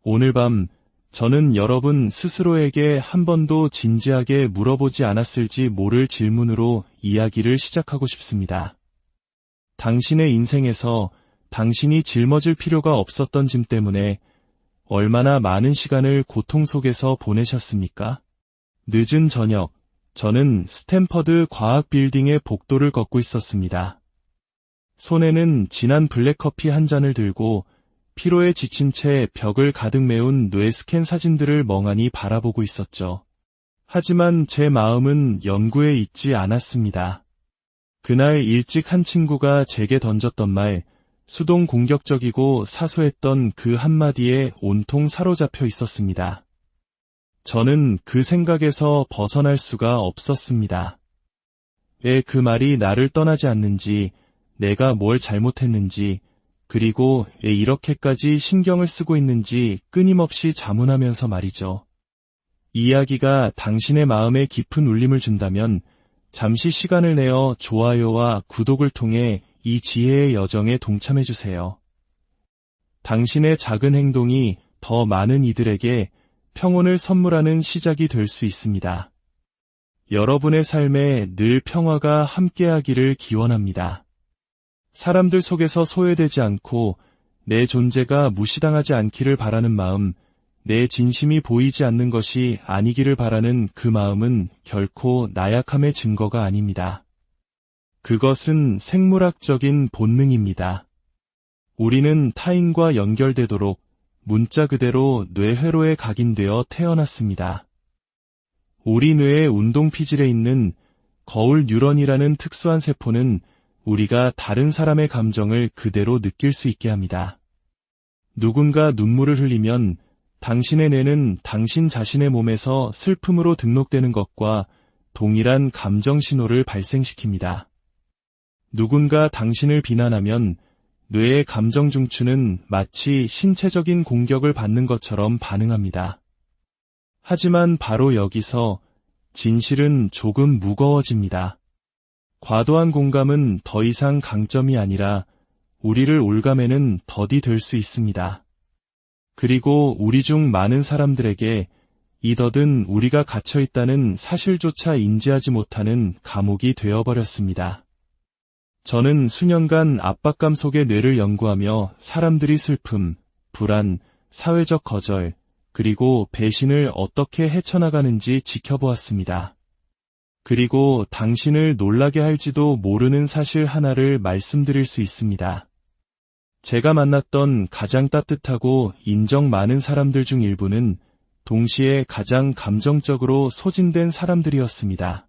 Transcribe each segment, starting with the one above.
오늘 밤 저는 여러분 스스로에게 한 번도 진지하게 물어보지 않았을지 모를 질문으로 이야기를 시작하고 싶습니다. 당신의 인생에서 당신이 짊어질 필요가 없었던 짐 때문에 얼마나 많은 시간을 고통 속에서 보내셨습니까? 늦은 저녁, 저는 스탠퍼드 과학 빌딩의 복도를 걷고 있었습니다. 손에는 진한 블랙커피 한 잔을 들고 피로에 지친 채 벽을 가득 메운 뇌 스캔 사진들을 멍하니 바라보고 있었죠. 하지만 제 마음은 연구에 있지 않았습니다. 그날 일찍 한 친구가 제게 던졌던 말, 수동 공격적이고 사소했던 그 한마디에 온통 사로잡혀 있었습니다. 저는 그 생각에서 벗어날 수가 없었습니다. 왜 그 말이 나를 떠나지 않는지, 내가 뭘 잘못했는지, 그리고 왜 이렇게까지 신경을 쓰고 있는지 끊임없이 자문하면서 말이죠. 이야기가 당신의 마음에 깊은 울림을 준다면 잠시 시간을 내어 좋아요와 구독을 통해 이 지혜의 여정에 동참해주세요. 당신의 작은 행동이 더 많은 이들에게 평온을 선물하는 시작이 될 수 있습니다. 여러분의 삶에 늘 평화가 함께하기를 기원합니다. 사람들 속에서 소외되지 않고 내 존재가 무시당하지 않기를 바라는 마음, 내 진심이 보이지 않는 것이 아니기를 바라는 그 마음은 결코 나약함의 증거가 아닙니다. 그것은 생물학적인 본능입니다. 우리는 타인과 연결되도록 문자 그대로 뇌회로에 각인되어 태어났습니다. 우리 뇌의 운동피질에 있는 거울 뉴런이라는 특수한 세포는 우리가 다른 사람의 감정을 그대로 느낄 수 있게 합니다. 누군가 눈물을 흘리면 당신의 뇌는 당신 자신의 몸에서 슬픔으로 등록되는 것과 동일한 감정 신호를 발생시킵니다. 누군가 당신을 비난하면 뇌의 감정 중추는 마치 신체적인 공격을 받는 것처럼 반응합니다. 하지만 바로 여기서 진실은 조금 무거워집니다. 과도한 공감은 더 이상 강점이 아니라 우리를 올가매는 덫이 될 수 있습니다. 그리고 우리 중 많은 사람들에게 이 덫은 우리가 갇혀 있다는 사실조차 인지하지 못하는 감옥이 되어버렸습니다. 저는 수년간 압박감 속의 뇌를 연구하며 사람들이 슬픔, 불안, 사회적 거절, 그리고 배신을 어떻게 헤쳐나가는지 지켜보았습니다. 그리고 당신을 놀라게 할지도 모르는 사실 하나를 말씀드릴 수 있습니다. 제가 만났던 가장 따뜻하고 인정 많은 사람들 중 일부는 동시에 가장 감정적으로 소진된 사람들이었습니다.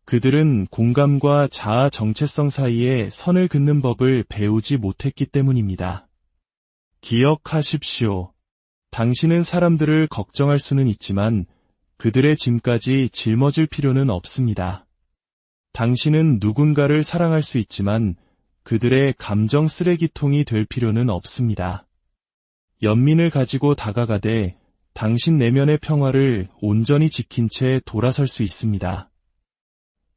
그들은 공감과 자아 정체성 사이에 선을 긋는 법을 배우지 못했기 때문입니다. 기억하십시오. 당신은 사람들을 걱정할 수는 있지만 그들의 짐까지 짊어질 필요는 없습니다. 당신은 누군가를 사랑할 수 있지만 그들의 감정 쓰레기통이 될 필요는 없습니다. 연민을 가지고 다가가되 당신 내면의 평화를 온전히 지킨 채 돌아설 수 있습니다.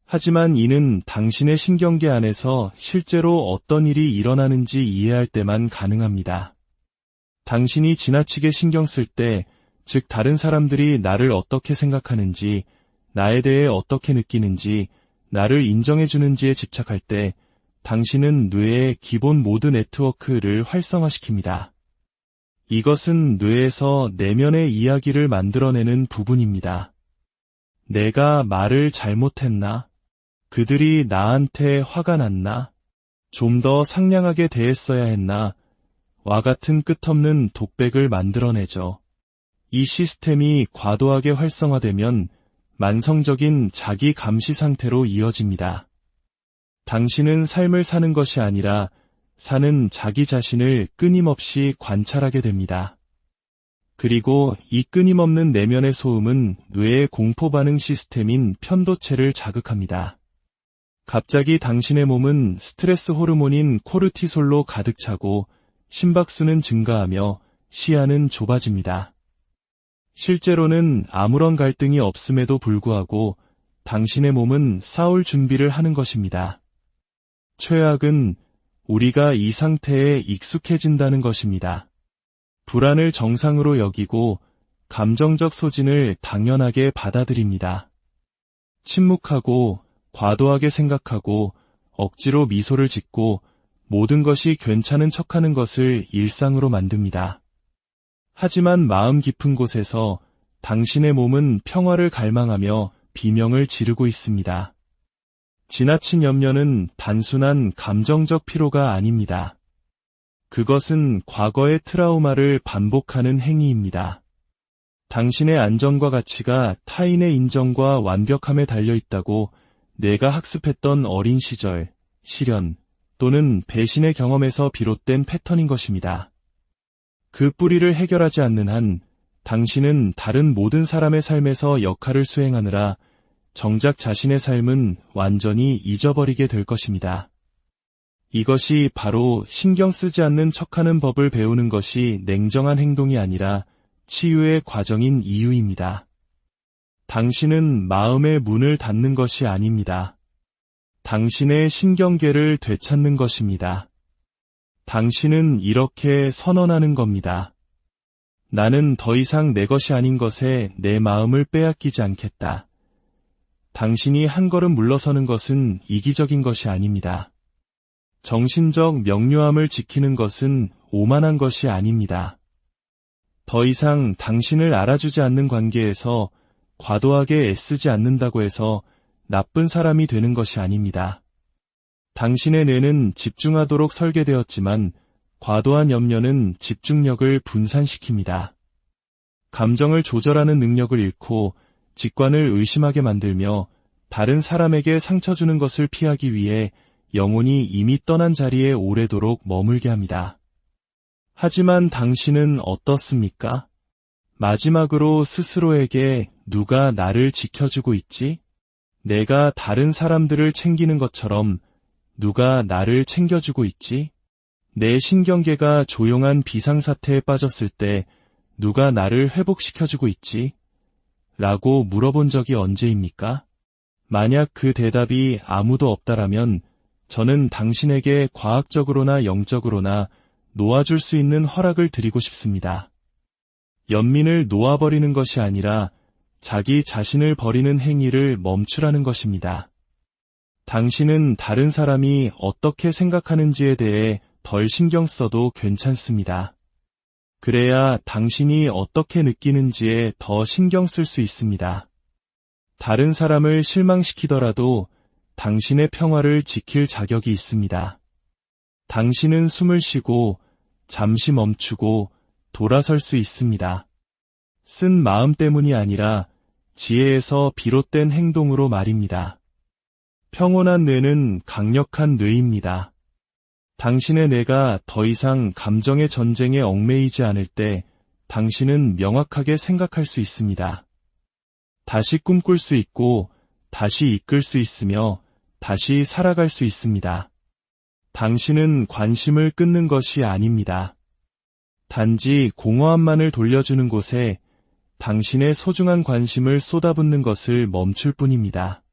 하지만 이는 당신의 신경계 안에서 실제로 어떤 일이 일어나는지 이해할 때만 가능합니다. 당신이 지나치게 신경 쓸 때, 즉 다른 사람들이 나를 어떻게 생각하는지, 나에 대해 어떻게 느끼는지, 나를 인정해주는지에 집착할 때 당신은 뇌의 기본 모드 네트워크를 활성화시킵니다. 이것은 뇌에서 내면의 이야기를 만들어내는 부분입니다. 내가 말을 잘못했나? 그들이 나한테 화가 났나? 좀 더 상냥하게 대했어야 했나? 와 같은 끝없는 독백을 만들어내죠. 이 시스템이 과도하게 활성화되면 만성적인 자기 감시 상태로 이어집니다. 당신은 삶을 사는 것이 아니라 사는 자기 자신을 끊임없이 관찰하게 됩니다. 그리고 이 끊임없는 내면의 소음은 뇌의 공포반응 시스템인 편도체를 자극합니다. 갑자기 당신의 몸은 스트레스 호르몬인 코르티솔로 가득 차고 심박수는 증가하며 시야는 좁아집니다. 실제로는 아무런 갈등이 없음에도 불구하고 당신의 몸은 싸울 준비를 하는 것입니다. 최악은 우리가 이 상태에 익숙해진다는 것입니다. 불안을 정상으로 여기고 감정적 소진을 당연하게 받아들입니다. 침묵하고 과도하게 생각하고 억지로 미소를 짓고 모든 것이 괜찮은 척하는 것을 일상으로 만듭니다. 하지만 마음 깊은 곳에서 당신의 몸은 평화를 갈망하며 비명을 지르고 있습니다. 지나친 염려는 단순한 감정적 피로가 아닙니다. 그것은 과거의 트라우마를 반복하는 행위입니다. 당신의 안정과 가치가 타인의 인정과 완벽함에 달려있다고 내가 학습했던 어린 시절, 시련 또는 배신의 경험에서 비롯된 패턴인 것입니다. 그 뿌리를 해결하지 않는 한 당신은 다른 모든 사람의 삶에서 역할을 수행하느라 정작 자신의 삶은 완전히 잊어버리게 될 것입니다. 이것이 바로 신경 쓰지 않는 척하는 법을 배우는 것이 냉정한 행동이 아니라 치유의 과정인 이유입니다. 당신은 마음의 문을 닫는 것이 아닙니다. 당신의 신경계를 되찾는 것입니다. 당신은 이렇게 선언하는 겁니다. 나는 더 이상 내 것이 아닌 것에 내 마음을 빼앗기지 않겠다. 당신이 한 걸음 물러서는 것은 이기적인 것이 아닙니다. 정신적 명료함을 지키는 것은 오만한 것이 아닙니다. 더 이상 당신을 알아주지 않는 관계에서 과도하게 애쓰지 않는다고 해서 나쁜 사람이 되는 것이 아닙니다. 당신의 뇌는 집중하도록 설계되었지만 과도한 염려는 집중력을 분산시킵니다. 감정을 조절하는 능력을 잃고 직관을 의심하게 만들며 다른 사람에게 상처 주는 것을 피하기 위해 영혼이 이미 떠난 자리에 오래도록 머물게 합니다. 하지만 당신은 어떻습니까? 마지막으로 스스로에게 누가 나를 지켜주고 있지? 내가 다른 사람들을 챙기는 것처럼 누가 나를 챙겨주고 있지? 내 신경계가 조용한 비상사태에 빠졌을 때 누가 나를 회복시켜주고 있지? 라고 물어본 적이 언제입니까? 만약 그 대답이 아무도 없다라면 저는 당신에게 과학적으로나 영적으로나 놓아줄 수 있는 허락을 드리고 싶습니다. 연민을 놓아버리는 것이 아니라 자기 자신을 버리는 행위를 멈추라는 것입니다. 당신은 다른 사람이 어떻게 생각하는지에 대해 덜 신경 써도 괜찮습니다. 그래야 당신이 어떻게 느끼는지에 더 신경 쓸 수 있습니다. 다른 사람을 실망시키더라도 당신의 평화를 지킬 자격이 있습니다. 당신은 숨을 쉬고 잠시 멈추고 돌아설 수 있습니다. 쓴 마음 때문이 아니라 지혜에서 비롯된 행동으로 말입니다. 평온한 뇌는 강력한 뇌입니다. 당신의 뇌가 더 이상 감정의 전쟁에 얽매이지 않을 때 당신은 명확하게 생각할 수 있습니다. 다시 꿈꿀 수 있고 다시 이끌 수 있으며 다시 살아갈 수 있습니다. 당신은 관심을 끊는 것이 아닙니다. 단지 공허함만을 돌려주는 곳에 당신의 소중한 관심을 쏟아붓는 것을 멈출 뿐입니다.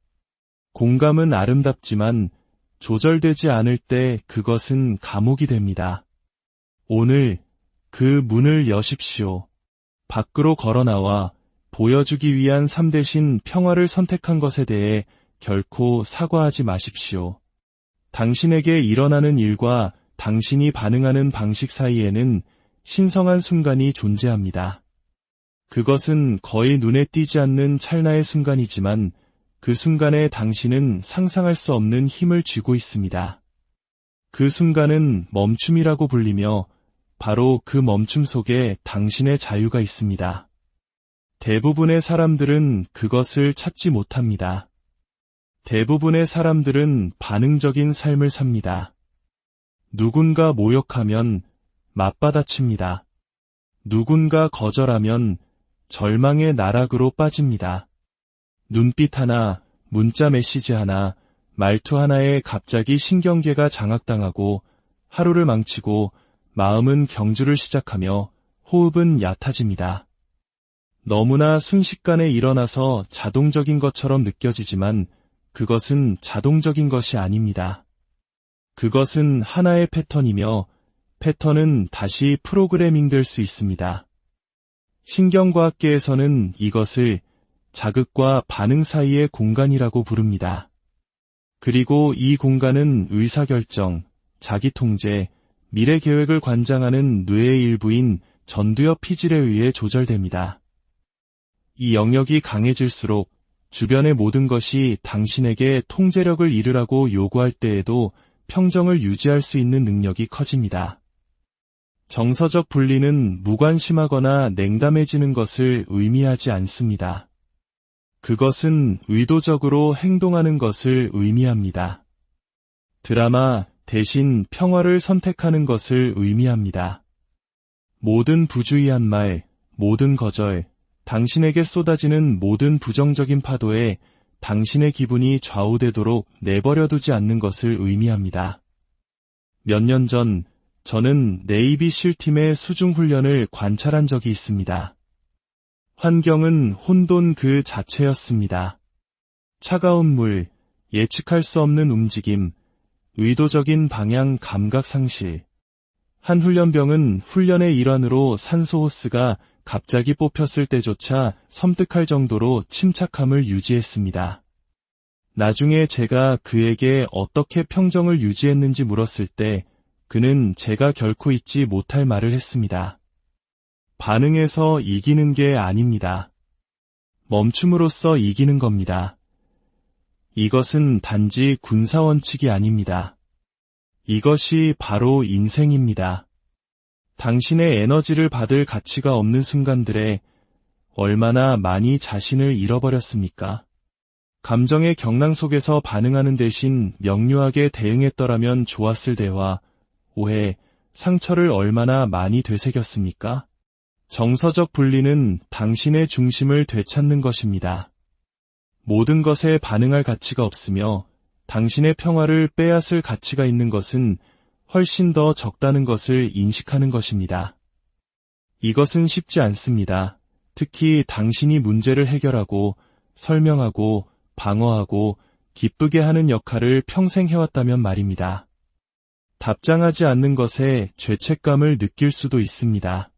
공감은 아름답지만 조절되지 않을 때 그것은 감옥이 됩니다. 오늘 그 문을 여십시오. 밖으로 걸어나와 보여주기 위한 삶 대신 평화를 선택한 것에 대해 결코 사과하지 마십시오. 당신에게 일어나는 일과 당신이 반응하는 방식 사이에는 신성한 순간이 존재합니다. 그것은 거의 눈에 띄지 않는 찰나의 순간이지만 그 순간에 당신은 상상할 수 없는 힘을 쥐고 있습니다. 그 순간은 멈춤이라고 불리며 바로 그 멈춤 속에 당신의 자유가 있습니다. 대부분의 사람들은 그것을 찾지 못합니다. 대부분의 사람들은 반응적인 삶을 삽니다. 누군가 모욕하면 맞받아칩니다. 누군가 거절하면 절망의 나락으로 빠집니다. 눈빛 하나, 문자 메시지 하나, 말투 하나에 갑자기 신경계가 장악당하고 하루를 망치고 마음은 경주를 시작하며 호흡은 얕아집니다. 너무나 순식간에 일어나서 자동적인 것처럼 느껴지지만 그것은 자동적인 것이 아닙니다. 그것은 하나의 패턴이며 패턴은 다시 프로그래밍 될 수 있습니다. 신경과학계에서는 이것을 자극과 반응 사이의 공간이라고 부릅니다. 그리고 이 공간은 의사결정, 자기통제, 미래 계획을 관장하는 뇌의 일부인 전두엽 피질에 의해 조절됩니다. 이 영역이 강해질수록 주변의 모든 것이 당신에게 통제력을 잃으라고 요구할 때에도 평정을 유지할 수 있는 능력이 커집니다. 정서적 분리는 무관심하거나 냉담해지는 것을 의미하지 않습니다. 그것은 의도적으로 행동하는 것을 의미합니다. 드라마 대신 평화를 선택하는 것을 의미합니다. 모든 부주의한 말, 모든 거절, 당신에게 쏟아지는 모든 부정적인 파도에 당신의 기분이 좌우되도록 내버려두지 않는 것을 의미합니다. 몇 년 전 저는 네이비 실팀의 수중훈련을 관찰한 적이 있습니다. 환경은 혼돈 그 자체였습니다. 차가운 물, 예측할 수 없는 움직임, 의도적인 방향 감각 상실. 한 훈련병은 훈련의 일환으로 산소 호스가 갑자기 뽑혔을 때조차 섬뜩할 정도로 침착함을 유지했습니다. 나중에 제가 그에게 어떻게 평정을 유지했는지 물었을 때 그는 제가 결코 잊지 못할 말을 했습니다. 반응해서 이기는 게 아닙니다. 멈춤으로써 이기는 겁니다. 이것은 단지 군사원칙이 아닙니다. 이것이 바로 인생입니다. 당신의 에너지를 받을 가치가 없는 순간들에 얼마나 많이 자신을 잃어버렸습니까? 감정의 경랑 속에서 반응하는 대신 명료하게 대응했더라면 좋았을 대화, 오해, 상처를 얼마나 많이 되새겼습니까? 정서적 분리는 당신의 중심을 되찾는 것입니다. 모든 것에 반응할 가치가 없으며 당신의 평화를 빼앗을 가치가 있는 것은 훨씬 더 적다는 것을 인식하는 것입니다. 이것은 쉽지 않습니다. 특히 당신이 문제를 해결하고 설명하고 방어하고 기쁘게 하는 역할을 평생 해왔다면 말입니다. 답장하지 않는 것에 죄책감을 느낄 수도 있습니다.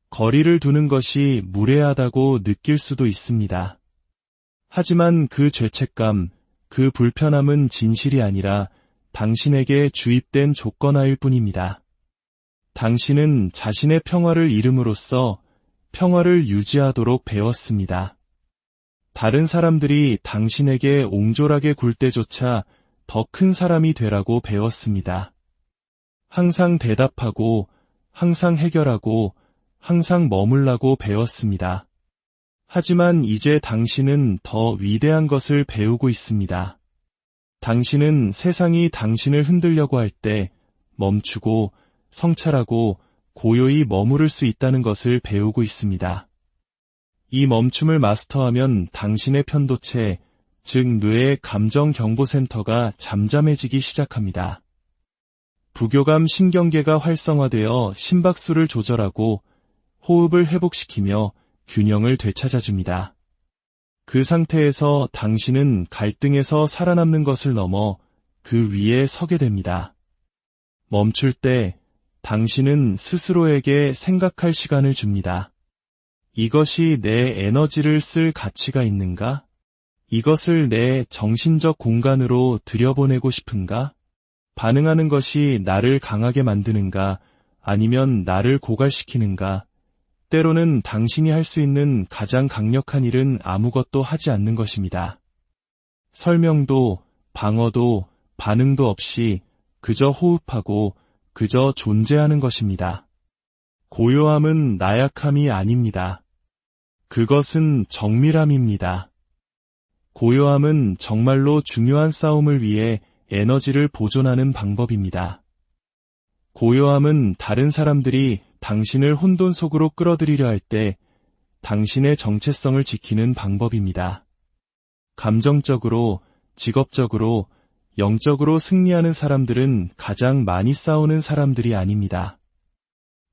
거리를 두는 것이 무례하다고 느낄 수도 있습니다. 하지만 그 죄책감, 그 불편함은 진실이 아니라 당신에게 주입된 조건하일 뿐입니다. 당신은 자신의 평화를 잃음으로써 평화를 유지하도록 배웠습니다. 다른 사람들이 당신에게 옹졸하게 굴 때조차 더 큰 사람이 되라고 배웠습니다. 항상 대답하고, 항상 해결하고, 항상 머물라고 배웠습니다. 하지만 이제 당신은 더 위대한 것을 배우고 있습니다. 당신은 세상이 당신을 흔들려고 할 때 멈추고 성찰하고 고요히 머무를 수 있다는 것을 배우고 있습니다. 이 멈춤을 마스터하면 당신의 편도체, 즉 뇌의 감정경보센터가 잠잠해지기 시작합니다. 부교감 신경계가 활성화되어 심박수를 조절하고 호흡을 회복시키며 균형을 되찾아줍니다. 그 상태에서 당신은 갈등에서 살아남는 것을 넘어 그 위에 서게 됩니다. 멈출 때 당신은 스스로에게 생각할 시간을 줍니다. 이것이 내 에너지를 쓸 가치가 있는가? 이것을 내 정신적 공간으로 들여보내고 싶은가? 반응하는 것이 나를 강하게 만드는가? 아니면 나를 고갈시키는가? 때로는 당신이 할 수 있는 가장 강력한 일은 아무것도 하지 않는 것입니다. 설명도, 방어도, 반응도 없이 그저 호흡하고 그저 존재하는 것입니다. 고요함은 나약함이 아닙니다. 그것은 정밀함입니다. 고요함은 정말로 중요한 싸움을 위해 에너지를 보존하는 방법입니다. 고요함은 다른 사람들이 당신을 혼돈 속으로 끌어들이려 할 때 당신의 정체성을 지키는 방법입니다. 감정적으로, 직업적으로, 영적으로 승리하는 사람들은 가장 많이 싸우는 사람들이 아닙니다.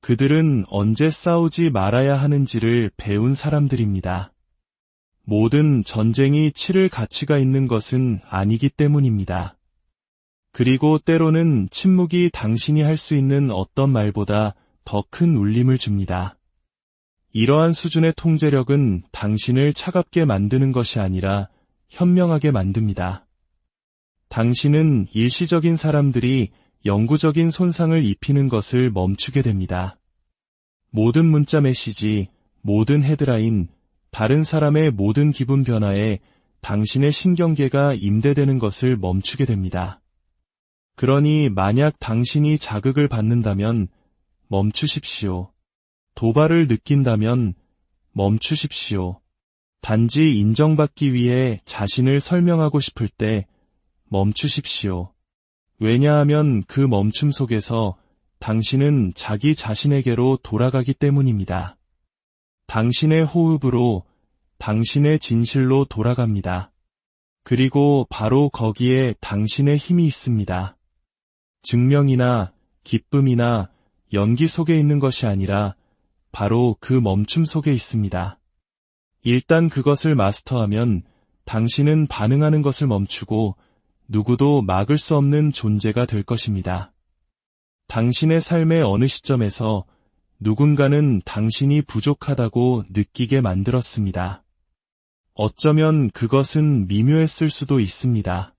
그들은 언제 싸우지 말아야 하는지를 배운 사람들입니다. 모든 전쟁이 치를 가치가 있는 것은 아니기 때문입니다. 그리고 때로는 침묵이 당신이 할 수 있는 어떤 말보다 더 큰 울림을 줍니다. 이러한 수준의 통제력은 당신을 차갑게 만드는 것이 아니라 현명하게 만듭니다. 당신은 일시적인 사람들이 영구적인 손상을 입히는 것을 멈추게 됩니다. 모든 문자 메시지, 모든 헤드라인, 다른 사람의 모든 기분 변화에 당신의 신경계가 임대되는 것을 멈추게 됩니다. 그러니 만약 당신이 자극을 받는다면 멈추십시오. 도발을 느낀다면 멈추십시오. 단지 인정받기 위해 자신을 설명하고 싶을 때 멈추십시오. 왜냐하면 그 멈춤 속에서 당신은 자기 자신에게로 돌아가기 때문입니다. 당신의 호흡으로, 당신의 진실로 돌아갑니다. 그리고 바로 거기에 당신의 힘이 있습니다. 증명이나 기쁨이나 연기 속에 있는 것이 아니라 바로 그 멈춤 속에 있습니다. 일단 그것을 마스터하면 당신은 반응하는 것을 멈추고 누구도 막을 수 없는 존재가 될 것입니다. 당신의 삶의 어느 시점에서 누군가는 당신이 부족하다고 느끼게 만들었습니다. 어쩌면 그것은 미묘했을 수도 있습니다.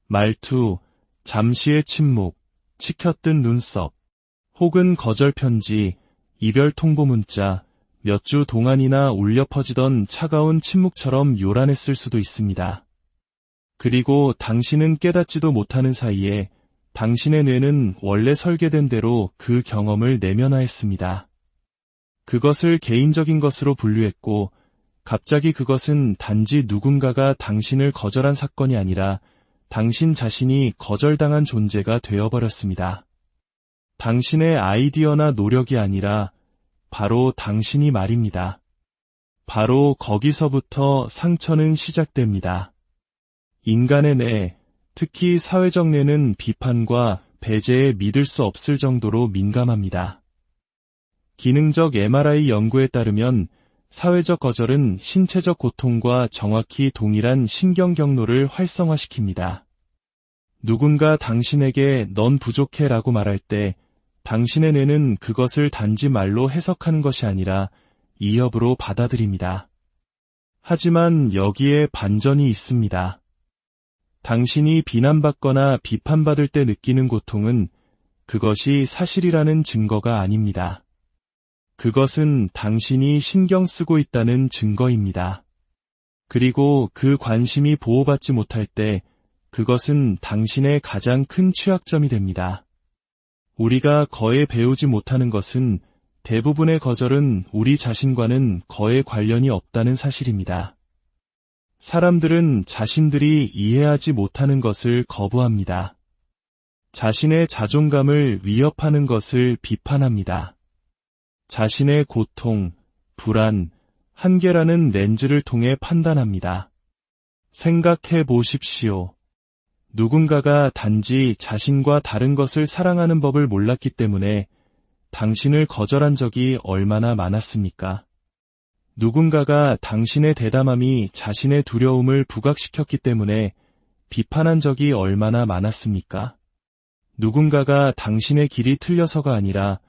말투, 잠시의 침묵, 치켜뜬 눈썹, 혹은 거절 편지, 이별 통보 문자, 몇 주 동안이나 울려 퍼지던 차가운 침묵처럼 요란했을 수도 있습니다. 그리고 당신은 깨닫지도 못하는 사이에 당신의 뇌는 원래 설계된 대로 그 경험을 내면화했습니다. 그것을 개인적인 것으로 분류했고 갑자기 그것은 단지 누군가가 당신을 거절한 사건이 아니라 당신 자신이 거절당한 존재가 되어버렸습니다. 당신의 아이디어나 노력이 아니라 바로 당신이 말입니다. 바로 거기서부터 상처는 시작됩니다. 인간의 뇌, 특히 사회적 뇌는 비판과 배제에 믿을 수 없을 정도로 민감합니다. 기능적 MRI 연구에 따르면 사회적 거절은 신체적 고통과 정확히 동일한 신경 경로를 활성화시킵니다. 누군가 당신에게 넌 부족해 라고 말할 때 당신의 뇌는 그것을 단지 말로 해석하는 것이 아니라 이협으로 받아들입니다. 하지만 여기에 반전이 있습니다. 당신이 비난받거나 비판받을 때 느끼는 고통은 그것이 사실이라는 증거가 아닙니다. 그것은 당신이 신경 쓰고 있다는 증거입니다. 그리고 그 관심이 보호받지 못할 때 그것은 당신의 가장 큰 취약점이 됩니다. 우리가 거의 배우지 못하는 것은 대부분의 거절은 우리 자신과는 거의 관련이 없다는 사실입니다. 사람들은 자신들이 이해하지 못하는 것을 거부합니다. 자신의 자존감을 위협하는 것을 비판합니다. 자신의 고통, 불안, 한계라는 렌즈를 통해 판단합니다. 생각해 보십시오. 누군가가 단지 자신과 다른 것을 사랑하는 법을 몰랐기 때문에 당신을 거절한 적이 얼마나 많았습니까? 누군가가 당신의 대담함이 자신의 두려움을 부각시켰기 때문에 비판한 적이 얼마나 많았습니까? 누군가가 당신의 길이 틀려서가 아니라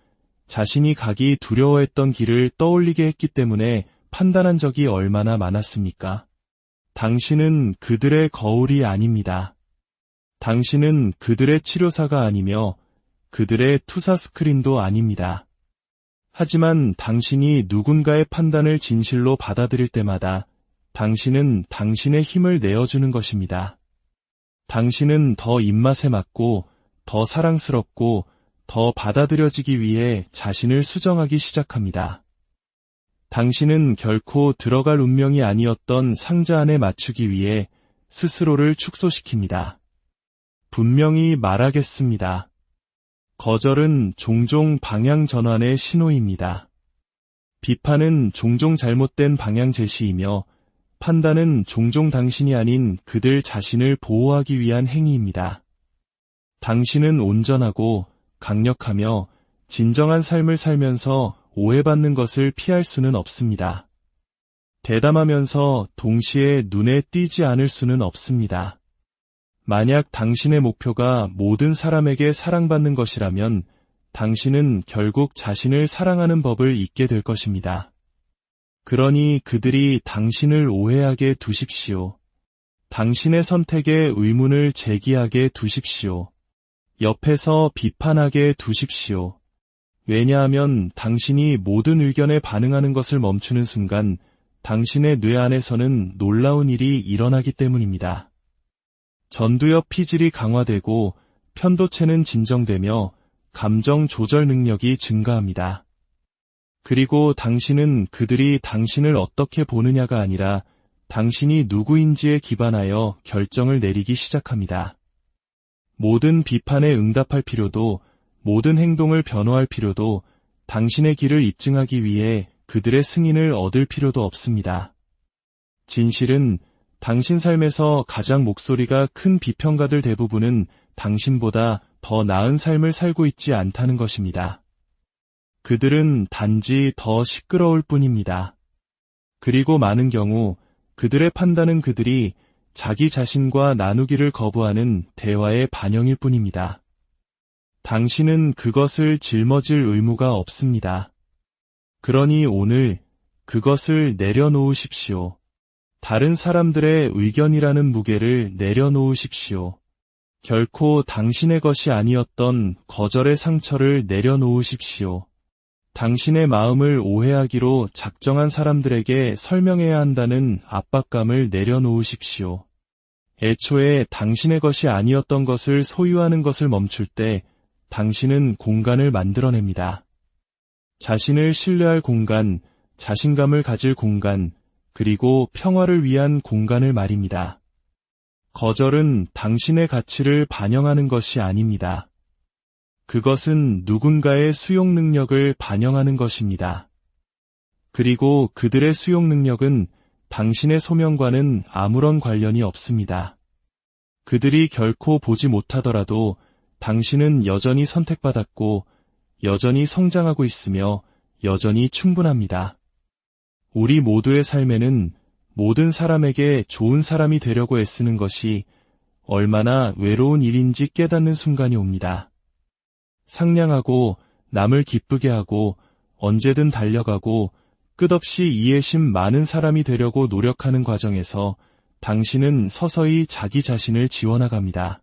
자신이 가기 두려워했던 길을 떠올리게 했기 때문에 판단한 적이 얼마나 많았습니까? 당신은 그들의 거울이 아닙니다. 당신은 그들의 치료사가 아니며 그들의 투사 스크린도 아닙니다. 하지만 당신이 누군가의 판단을 진실로 받아들일 때마다 당신은 당신의 힘을 내어주는 것입니다. 당신은 더 입맛에 맞고 더 사랑스럽고 더 받아들여지기 위해 자신을 수정하기 시작합니다. 당신은 결코 들어갈 운명이 아니었던 상자 안에 맞추기 위해 스스로를 축소시킵니다. 분명히 말하겠습니다. 거절은 종종 방향 전환의 신호입니다. 비판은 종종 잘못된 방향 제시이며 판단은 종종 당신이 아닌 그들 자신을 보호하기 위한 행위입니다. 당신은 온전하고 강력하며 진정한 삶을 살면서 오해받는 것을 피할 수는 없습니다. 대담하면서 동시에 눈에 띄지 않을 수는 없습니다. 만약 당신의 목표가 모든 사람에게 사랑받는 것이라면 당신은 결국 자신을 사랑하는 법을 잊게 될 것입니다. 그러니 그들이 당신을 오해하게 두십시오. 당신의 선택에 의문을 제기하게 두십시오. 옆에서 비판하게 두십시오. 왜냐하면 당신이 모든 의견에 반응하는 것을 멈추는 순간 당신의 뇌 안에서는 놀라운 일이 일어나기 때문입니다. 전두엽 피질이 강화되고 편도체는 진정되며 감정 조절 능력이 증가합니다. 그리고 당신은 그들이 당신을 어떻게 보느냐가 아니라 당신이 누구인지에 기반하여 결정을 내리기 시작합니다. 모든 비판에 응답할 필요도, 모든 행동을 변호할 필요도, 당신의 길을 입증하기 위해 그들의 승인을 얻을 필요도 없습니다. 진실은 당신 삶에서 가장 목소리가 큰 비평가들 대부분은 당신보다 더 나은 삶을 살고 있지 않다는 것입니다. 그들은 단지 더 시끄러울 뿐입니다. 그리고 많은 경우 그들의 판단은 그들이 자기 자신과 나누기를 거부하는 대화의 반영일 뿐입니다. 당신은 그것을 짊어질 의무가 없습니다. 그러니 오늘 그것을 내려놓으십시오. 다른 사람들의 의견이라는 무게를 내려놓으십시오. 결코 당신의 것이 아니었던 거절의 상처를 내려놓으십시오. 당신의 마음을 오해하기로 작정한 사람들에게 설명해야 한다는 압박감을 내려놓으십시오. 애초에 당신의 것이 아니었던 것을 소유하는 것을 멈출 때 당신은 공간을 만들어냅니다. 자신을 신뢰할 공간, 자신감을 가질 공간, 그리고 평화를 위한 공간을 말입니다. 거절은 당신의 가치를 반영하는 것이 아닙니다. 그것은 누군가의 수용 능력을 반영하는 것입니다. 그리고 그들의 수용 능력은 당신의 소명과는 아무런 관련이 없습니다. 그들이 결코 보지 못하더라도 당신은 여전히 선택받았고 여전히 성장하고 있으며 여전히 충분합니다. 우리 모두의 삶에는 모든 사람에게 좋은 사람이 되려고 애쓰는 것이 얼마나 외로운 일인지 깨닫는 순간이 옵니다. 상냥하고 남을 기쁘게 하고 언제든 달려가고 끝없이 이해심 많은 사람이 되려고 노력하는 과정에서 당신은 서서히 자기 자신을 지워나갑니다.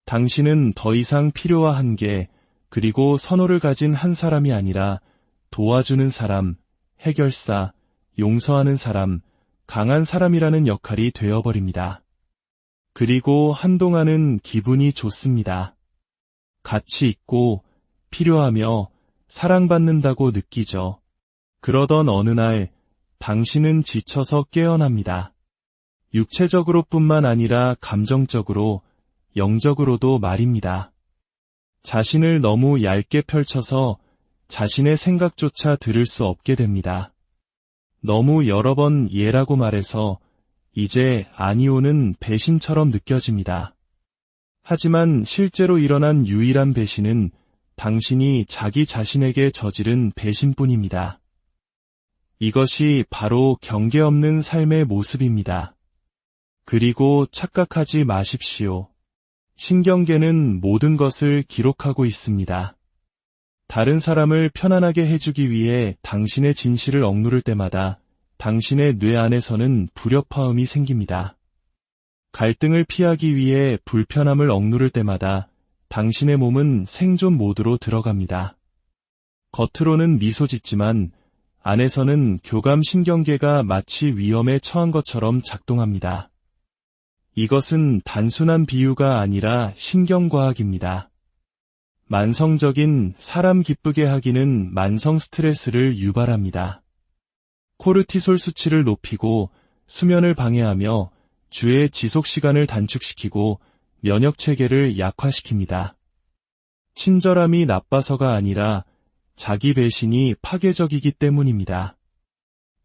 당신은 더 이상 필요와 한계, 그리고 선호를 가진 한 사람이 아니라 도와주는 사람, 해결사, 용서하는 사람, 강한 사람이라는 역할이 되어버립니다. 그리고 한동안은 기분이 좋습니다. 가치 있고 필요하며 사랑받는다고 느끼죠. 그러던 어느 날 당신은 지쳐서 깨어납니다. 육체적으로뿐만 아니라 감정적으로, 영적으로도 말입니다. 자신을 너무 얇게 펼쳐서 자신의 생각조차 들을 수 없게 됩니다. 너무 여러 번 예라고 말해서 이제 아니오는 배신처럼 느껴집니다. 하지만 실제로 일어난 유일한 배신은 당신이 자기 자신에게 저지른 배신뿐입니다. 이것이 바로 경계 없는 삶의 모습입니다. 그리고 착각하지 마십시오. 신경계는 모든 것을 기록하고 있습니다. 다른 사람을 편안하게 해주기 위해 당신의 진실을 억누를 때마다 당신의 뇌 안에서는 불협화음이 생깁니다. 갈등을 피하기 위해 불편함을 억누를 때마다 당신의 몸은 생존 모드로 들어갑니다. 겉으로는 미소 짓지만 안에서는 교감 신경계가 마치 위험에 처한 것처럼 작동합니다. 이것은 단순한 비유가 아니라 신경과학입니다. 만성적인 사람 기쁘게 하기는 만성 스트레스를 유발합니다. 코르티솔 수치를 높이고 수면을 방해하며 주의 지속 시간을 단축시키고 면역 체계를 약화시킵니다. 친절함이 나빠서가 아니라 자기 배신이 파괴적이기 때문입니다.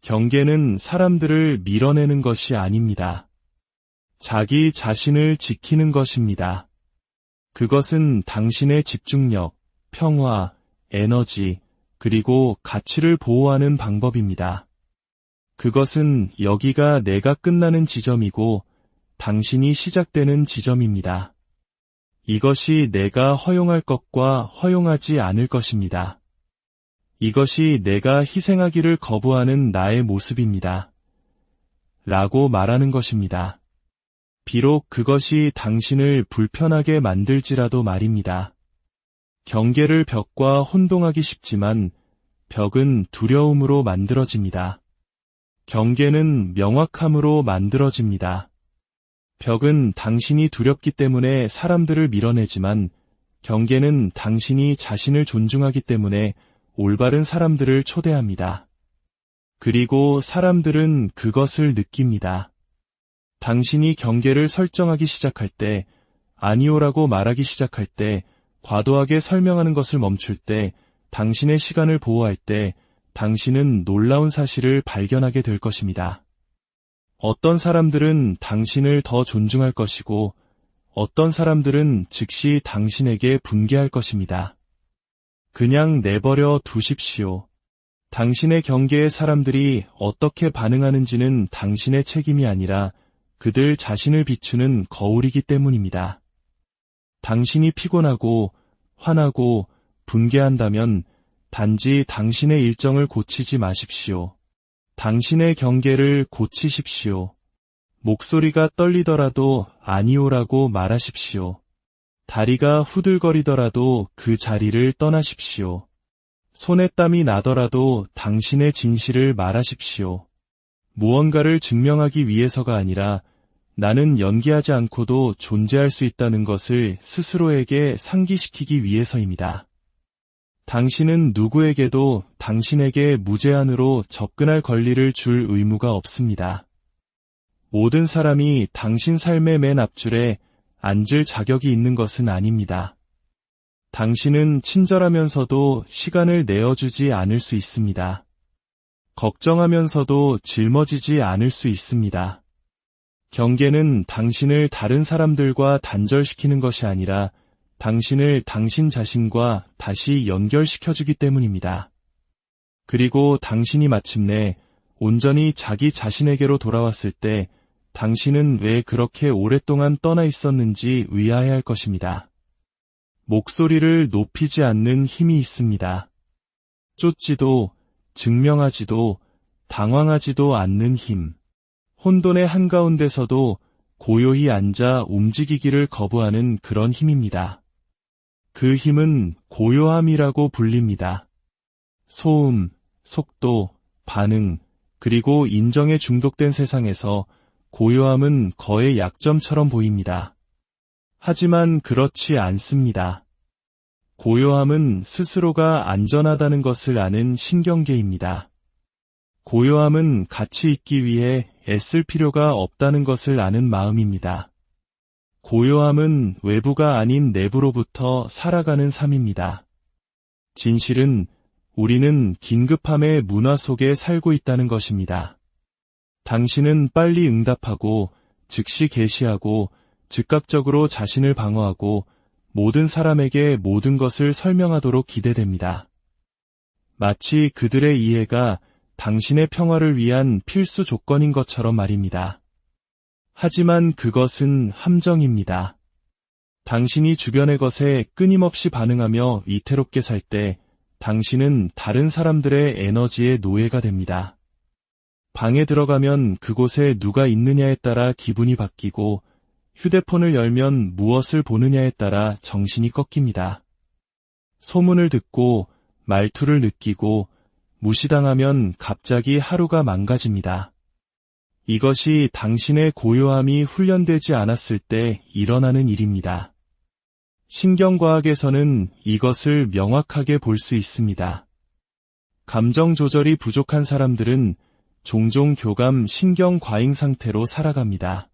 경계는 사람들을 밀어내는 것이 아닙니다. 자기 자신을 지키는 것입니다. 그것은 당신의 집중력, 평화, 에너지, 그리고 가치를 보호하는 방법입니다. 그것은 여기가 내가 끝나는 지점이고 당신이 시작되는 지점입니다. 이것이 내가 허용할 것과 허용하지 않을 것입니다. 이것이 내가 희생하기를 거부하는 나의 모습입니다. 라고 말하는 것입니다. 비록 그것이 당신을 불편하게 만들지라도 말입니다. 경계를 벽과 혼동하기 쉽지만 벽은 두려움으로 만들어집니다. 경계는 명확함으로 만들어집니다. 벽은 당신이 두렵기 때문에 사람들을 밀어내지만 경계는 당신이 자신을 존중하기 때문에 올바른 사람들을 초대합니다. 그리고 사람들은 그것을 느낍니다. 당신이 경계를 설정하기 시작할 때, 아니오라고 말하기 시작할 때, 과도하게 설명하는 것을 멈출 때, 당신의 시간을 보호할 때, 당신은 놀라운 사실을 발견하게 될 것입니다. 어떤 사람들은 당신을 더 존중할 것이고, 어떤 사람들은 즉시 당신에게 분개할 것입니다. 그냥 내버려 두십시오. 당신의 경계에 사람들이 어떻게 반응하는지는 당신의 책임이 아니라 그들 자신을 비추는 거울이기 때문입니다. 당신이 피곤하고 화나고 분개한다면 단지 당신의 일정을 고치지 마십시오. 당신의 경계를 고치십시오. 목소리가 떨리더라도 아니오라고 말하십시오. 다리가 후들거리더라도 그 자리를 떠나십시오. 손에 땀이 나더라도 당신의 진실을 말하십시오. 무언가를 증명하기 위해서가 아니라 나는 연기하지 않고도 존재할 수 있다는 것을 스스로에게 상기시키기 위해서입니다. 당신은 누구에게도 당신에게 무제한으로 접근할 권리를 줄 의무가 없습니다. 모든 사람이 당신 삶의 맨 앞줄에 앉을 자격이 있는 것은 아닙니다. 당신은 친절하면서도 시간을 내어주지 않을 수 있습니다. 걱정하면서도 짊어지지 않을 수 있습니다. 경계는 당신을 다른 사람들과 단절시키는 것이 아니라 당신을 당신 자신과 다시 연결시켜주기 때문입니다. 그리고 당신이 마침내 온전히 자기 자신에게로 돌아왔을 때 당신은 왜 그렇게 오랫동안 떠나 있었는지 의아해할 것입니다. 목소리를 높이지 않는 힘이 있습니다. 쫓지도 증명하지도 당황하지도 않는 힘. 혼돈의 한가운데서도 고요히 앉아 움직이기를 거부하는 그런 힘입니다. 그 힘은 고요함이라고 불립니다. 소음, 속도, 반응, 그리고 인정에 중독된 세상에서 고요함은 거의 약점처럼 보입니다. 하지만 그렇지 않습니다. 고요함은 스스로가 안전하다는 것을 아는 신경계입니다. 고요함은 같이 있기 위해 애쓸 필요가 없다는 것을 아는 마음입니다. 고요함은 외부가 아닌 내부로부터 살아가는 삶입니다. 진실은 우리는 긴급함의 문화 속에 살고 있다는 것입니다. 당신은 빨리 응답하고 즉시 게시하고 즉각적으로 자신을 방어하고 모든 사람에게 모든 것을 설명하도록 기대됩니다. 마치 그들의 이해가 당신의 평화를 위한 필수 조건인 것처럼 말입니다. 하지만 그것은 함정입니다. 당신이 주변의 것에 끊임없이 반응하며 위태롭게 살 때 당신은 다른 사람들의 에너지의 노예가 됩니다. 방에 들어가면 그곳에 누가 있느냐에 따라 기분이 바뀌고 휴대폰을 열면 무엇을 보느냐에 따라 정신이 꺾입니다. 소문을 듣고 말투를 느끼고 무시당하면 갑자기 하루가 망가집니다. 이것이 당신의 고요함이 훈련되지 않았을 때 일어나는 일입니다. 신경과학에서는 이것을 명확하게 볼 수 있습니다. 감정 조절이 부족한 사람들은 종종 교감 신경과잉 상태로 살아갑니다.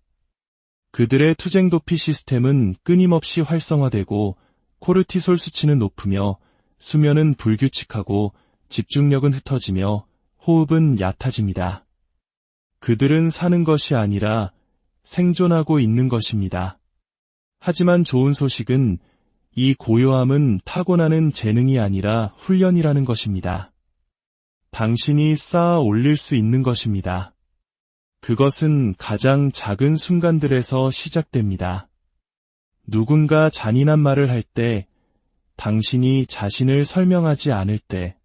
그들의 투쟁도피 시스템은 끊임없이 활성화되고 코르티솔 수치는 높으며 수면은 불규칙하고 집중력은 흩어지며 호흡은 얕아집니다. 그들은 사는 것이 아니라 생존하고 있는 것입니다. 하지만 좋은 소식은 이 고요함은 타고나는 재능이 아니라 훈련이라는 것입니다. 당신이 쌓아 올릴 수 있는 것입니다. 그것은 가장 작은 순간들에서 시작됩니다. 누군가 잔인한 말을 할 때, 당신이 자신을 설명하지 않을 때,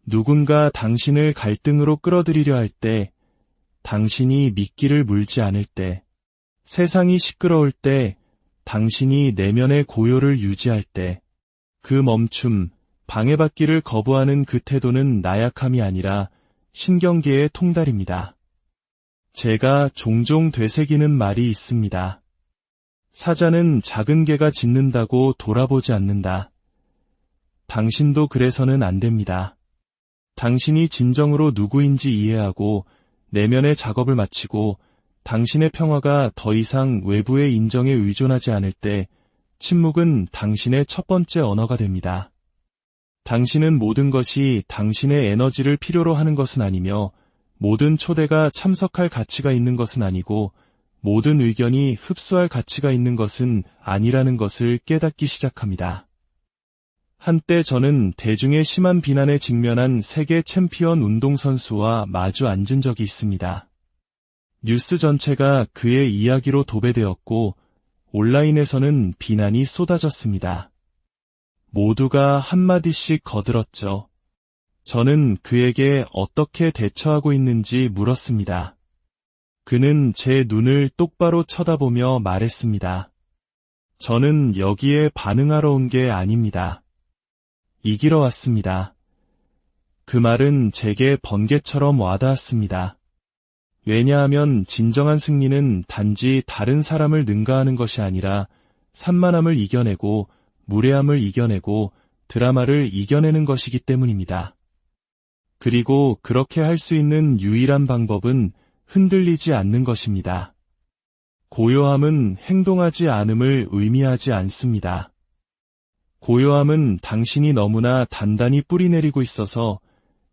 누군가 당신을 갈등으로 끌어들이려 할 때, 당신이 미끼를 물지 않을 때, 세상이 시끄러울 때, 당신이 내면의 고요를 유지할 때, 그 멈춤, 방해받기를 거부하는 그 태도는 나약함이 아니라 신경계의 통달입니다. 제가 종종 되새기는 말이 있습니다. 사자는 작은 개가 짖는다고 돌아보지 않는다. 당신도 그래서는 안 됩니다. 당신이 진정으로 누구인지 이해하고 내면의 작업을 마치고 당신의 평화가 더 이상 외부의 인정에 의존하지 않을 때 침묵은 당신의 첫 번째 언어가 됩니다. 당신은 모든 것이 당신의 에너지를 필요로 하는 것은 아니며 모든 초대가 참석할 가치가 있는 것은 아니고 모든 의견이 흡수할 가치가 있는 것은 아니라는 것을 깨닫기 시작합니다. 한때 저는 대중의 심한 비난에 직면한 세계 챔피언 운동선수와 마주 앉은 적이 있습니다. 뉴스 전체가 그의 이야기로 도배되었고 온라인에서는 비난이 쏟아졌습니다. 모두가 한마디씩 거들었죠. 저는 그에게 어떻게 대처하고 있는지 물었습니다. 그는 제 눈을 똑바로 쳐다보며 말했습니다. 저는 여기에 반응하러 온 게 아닙니다. 이기러 왔습니다. 그 말은 제게 번개처럼 와닿았습니다. 왜냐하면 진정한 승리는 단지 다른 사람을 능가하는 것이 아니라 산만함을 이겨내고 무례함을 이겨내고 드라마를 이겨내는 것이기 때문입니다. 그리고 그렇게 할 수 있는 유일한 방법은 흔들리지 않는 것입니다. 고요함은 행동하지 않음을 의미하지 않습니다. 고요함은 당신이 너무나 단단히 뿌리내리고 있어서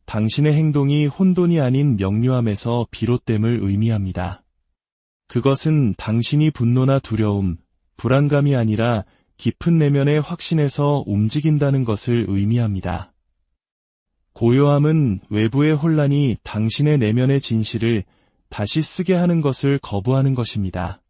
당신의 행동이 혼돈이 아닌 명료함에서 비롯됨을 의미합니다. 그것은 당신이 분노나 두려움, 불안감이 아니라 깊은 내면의 확신에서 움직인다는 것을 의미합니다. 고요함은 외부의 혼란이 당신의 내면의 진실을 다시 쓰게 하는 것을 거부하는 것입니다.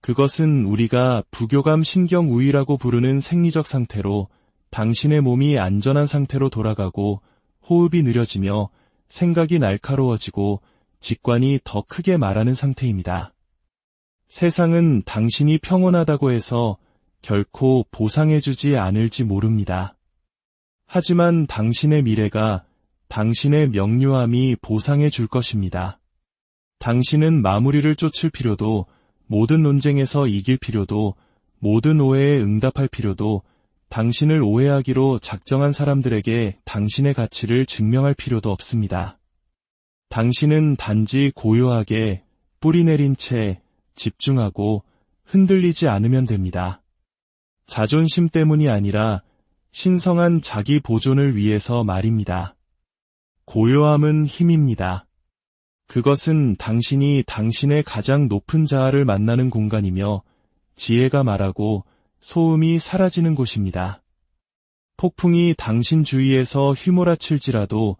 그것은 우리가 부교감 신경우위라고 부르는 생리적 상태로 당신의 몸이 안전한 상태로 돌아가고 호흡이 느려지며 생각이 날카로워지고 직관이 더 크게 말하는 상태입니다. 세상은 당신이 평온하다고 해서 결코 보상해주지 않을지 모릅니다. 하지만 당신의 미래가 당신의 명료함이 보상해 줄 것입니다. 당신은 마무리를 쫓을 필요도 모든 논쟁에서 이길 필요도 모든 오해에 응답할 필요도 당신을 오해하기로 작정한 사람들에게 당신의 가치를 증명할 필요도 없습니다. 당신은 단지 고요하게 뿌리 내린 채 집중하고 흔들리지 않으면 됩니다. 자존심 때문이 아니라 신성한 자기 보존을 위해서 말입니다. 고요함은 힘입니다. 그것은 당신이 당신의 가장 높은 자아를 만나는 공간이며 지혜가 말하고 소음이 사라지는 곳입니다. 폭풍이 당신 주위에서 휘몰아칠지라도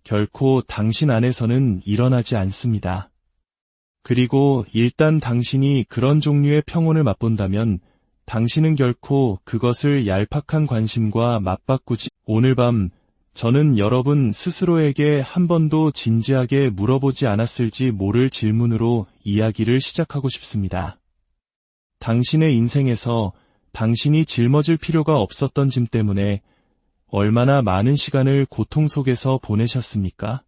결코 당신 안에서는 일어나지 않습니다. 그리고 일단 당신이 그런 종류의 평온을 맛본다면 당신은 결코 그것을 얄팍한 관심과 맞바꾸지. 오늘 밤 저는 여러분 스스로에게 한 번도 진지하게 물어보지 않았을지 모를 질문으로 이야기를 시작하고 싶습니다. 당신의 인생에서 당신이 짊어질 필요가 없었던 짐 때문에 얼마나 많은 시간을 고통 속에서 보내셨습니까?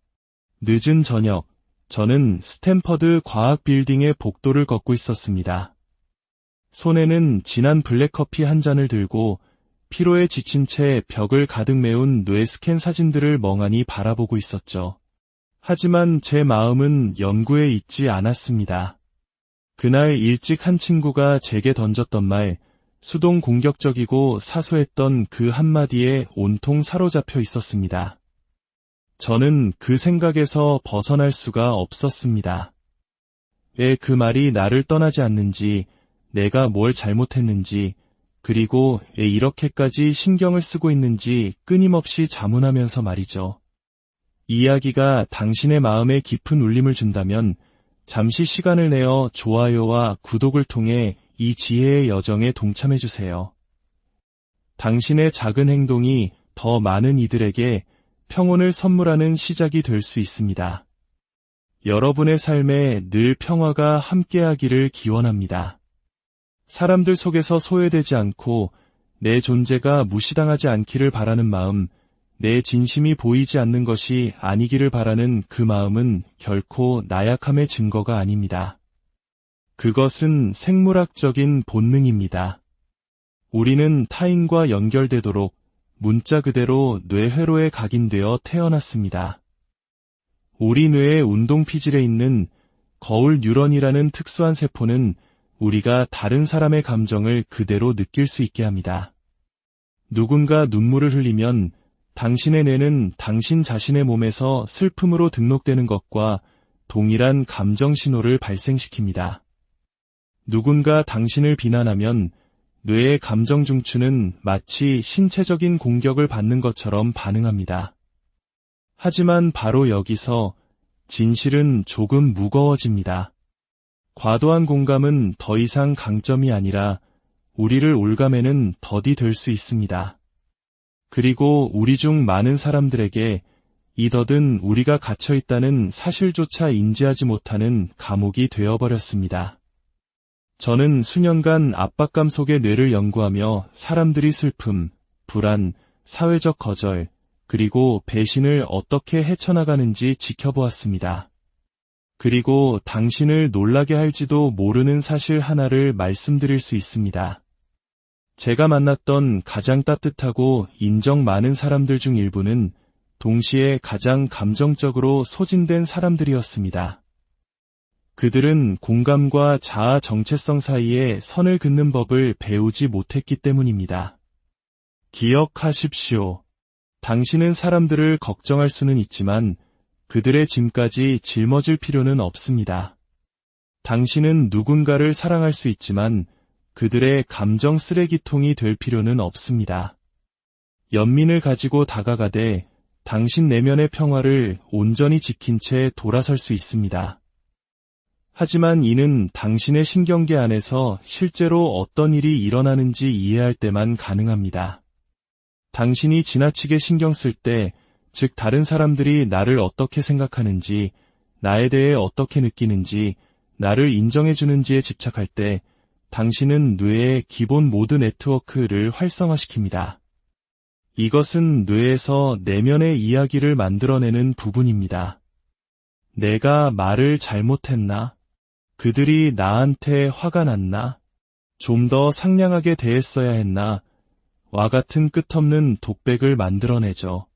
늦은 저녁, 저는 스탠퍼드 과학 빌딩의 복도를 걷고 있었습니다. 손에는 진한 블랙커피 한 잔을 들고 피로에 지친 채 벽을 가득 메운 뇌 스캔 사진들을 멍하니 바라보고 있었죠. 하지만 제 마음은 연구에 있지 않았습니다. 그날 일찍 한 친구가 제게 던졌던 말, 수동 공격적이고 사소했던 그 한마디에 온통 사로잡혀 있었습니다. 저는 그 생각에서 벗어날 수가 없었습니다. 왜 그 말이 나를 떠나지 않는지, 내가 뭘 잘못했는지, 그리고 왜 이렇게까지 신경을 쓰고 있는지 끊임없이 자문하면서 말이죠. 이야기가 당신의 마음에 깊은 울림을 준다면 잠시 시간을 내어 좋아요와 구독을 통해 이 지혜의 여정에 동참해주세요. 당신의 작은 행동이 더 많은 이들에게 평온을 선물하는 시작이 될 수 있습니다. 여러분의 삶에 늘 평화가 함께하기를 기원합니다. 사람들 속에서 소외되지 않고 내 존재가 무시당하지 않기를 바라는 마음, 내 진심이 보이지 않는 것이 아니기를 바라는 그 마음은 결코 나약함의 증거가 아닙니다. 그것은 생물학적인 본능입니다. 우리는 타인과 연결되도록 문자 그대로 뇌회로에 각인되어 태어났습니다. 우리 뇌의 운동피질에 있는 거울 뉴런이라는 특수한 세포는 우리가 다른 사람의 감정을 그대로 느낄 수 있게 합니다. 누군가 눈물을 흘리면 당신의 뇌는 당신 자신의 몸에서 슬픔으로 등록되는 것과 동일한 감정 신호를 발생시킵니다. 누군가 당신을 비난하면 뇌의 감정 중추는 마치 신체적인 공격을 받는 것처럼 반응합니다. 하지만 바로 여기서 진실은 조금 무거워집니다. 과도한 공감은 더 이상 강점이 아니라 우리를 올가매는 덫이 될 수 있습니다. 그리고 우리 중 많은 사람들에게 이 덫은 우리가 갇혀 있다는 사실조차 인지하지 못하는 감옥이 되어버렸습니다. 저는 수년간 압박감 속의 뇌를 연구하며 사람들이 슬픔, 불안, 사회적 거절, 그리고 배신을 어떻게 헤쳐나가는지 지켜보았습니다. 그리고 당신을 놀라게 할지도 모르는 사실 하나를 말씀드릴 수 있습니다. 제가 만났던 가장 따뜻하고 인정 많은 사람들 중 일부는 동시에 가장 감정적으로 소진된 사람들이었습니다. 그들은 공감과 자아 정체성 사이에 선을 긋는 법을 배우지 못했기 때문입니다. 기억하십시오. 당신은 사람들을 걱정할 수는 있지만 그들의 짐까지 짊어질 필요는 없습니다. 당신은 누군가를 사랑할 수 있지만 그들의 감정 쓰레기통이 될 필요는 없습니다. 연민을 가지고 다가가되 당신 내면의 평화를 온전히 지킨 채 돌아설 수 있습니다. 하지만 이는 당신의 신경계 안에서 실제로 어떤 일이 일어나는지 이해할 때만 가능합니다. 당신이 지나치게 신경 쓸 때, 즉 다른 사람들이 나를 어떻게 생각하는지, 나에 대해 어떻게 느끼는지, 나를 인정해주는지에 집착할 때 당신은 뇌의 기본 모드 네트워크를 활성화시킵니다. 이것은 뇌에서 내면의 이야기를 만들어내는 부분입니다. 내가 말을 잘못했나? 그들이 나한테 화가 났나? 좀 더 상냥하게 대했어야 했나? 와 같은 끝없는 독백을 만들어내죠.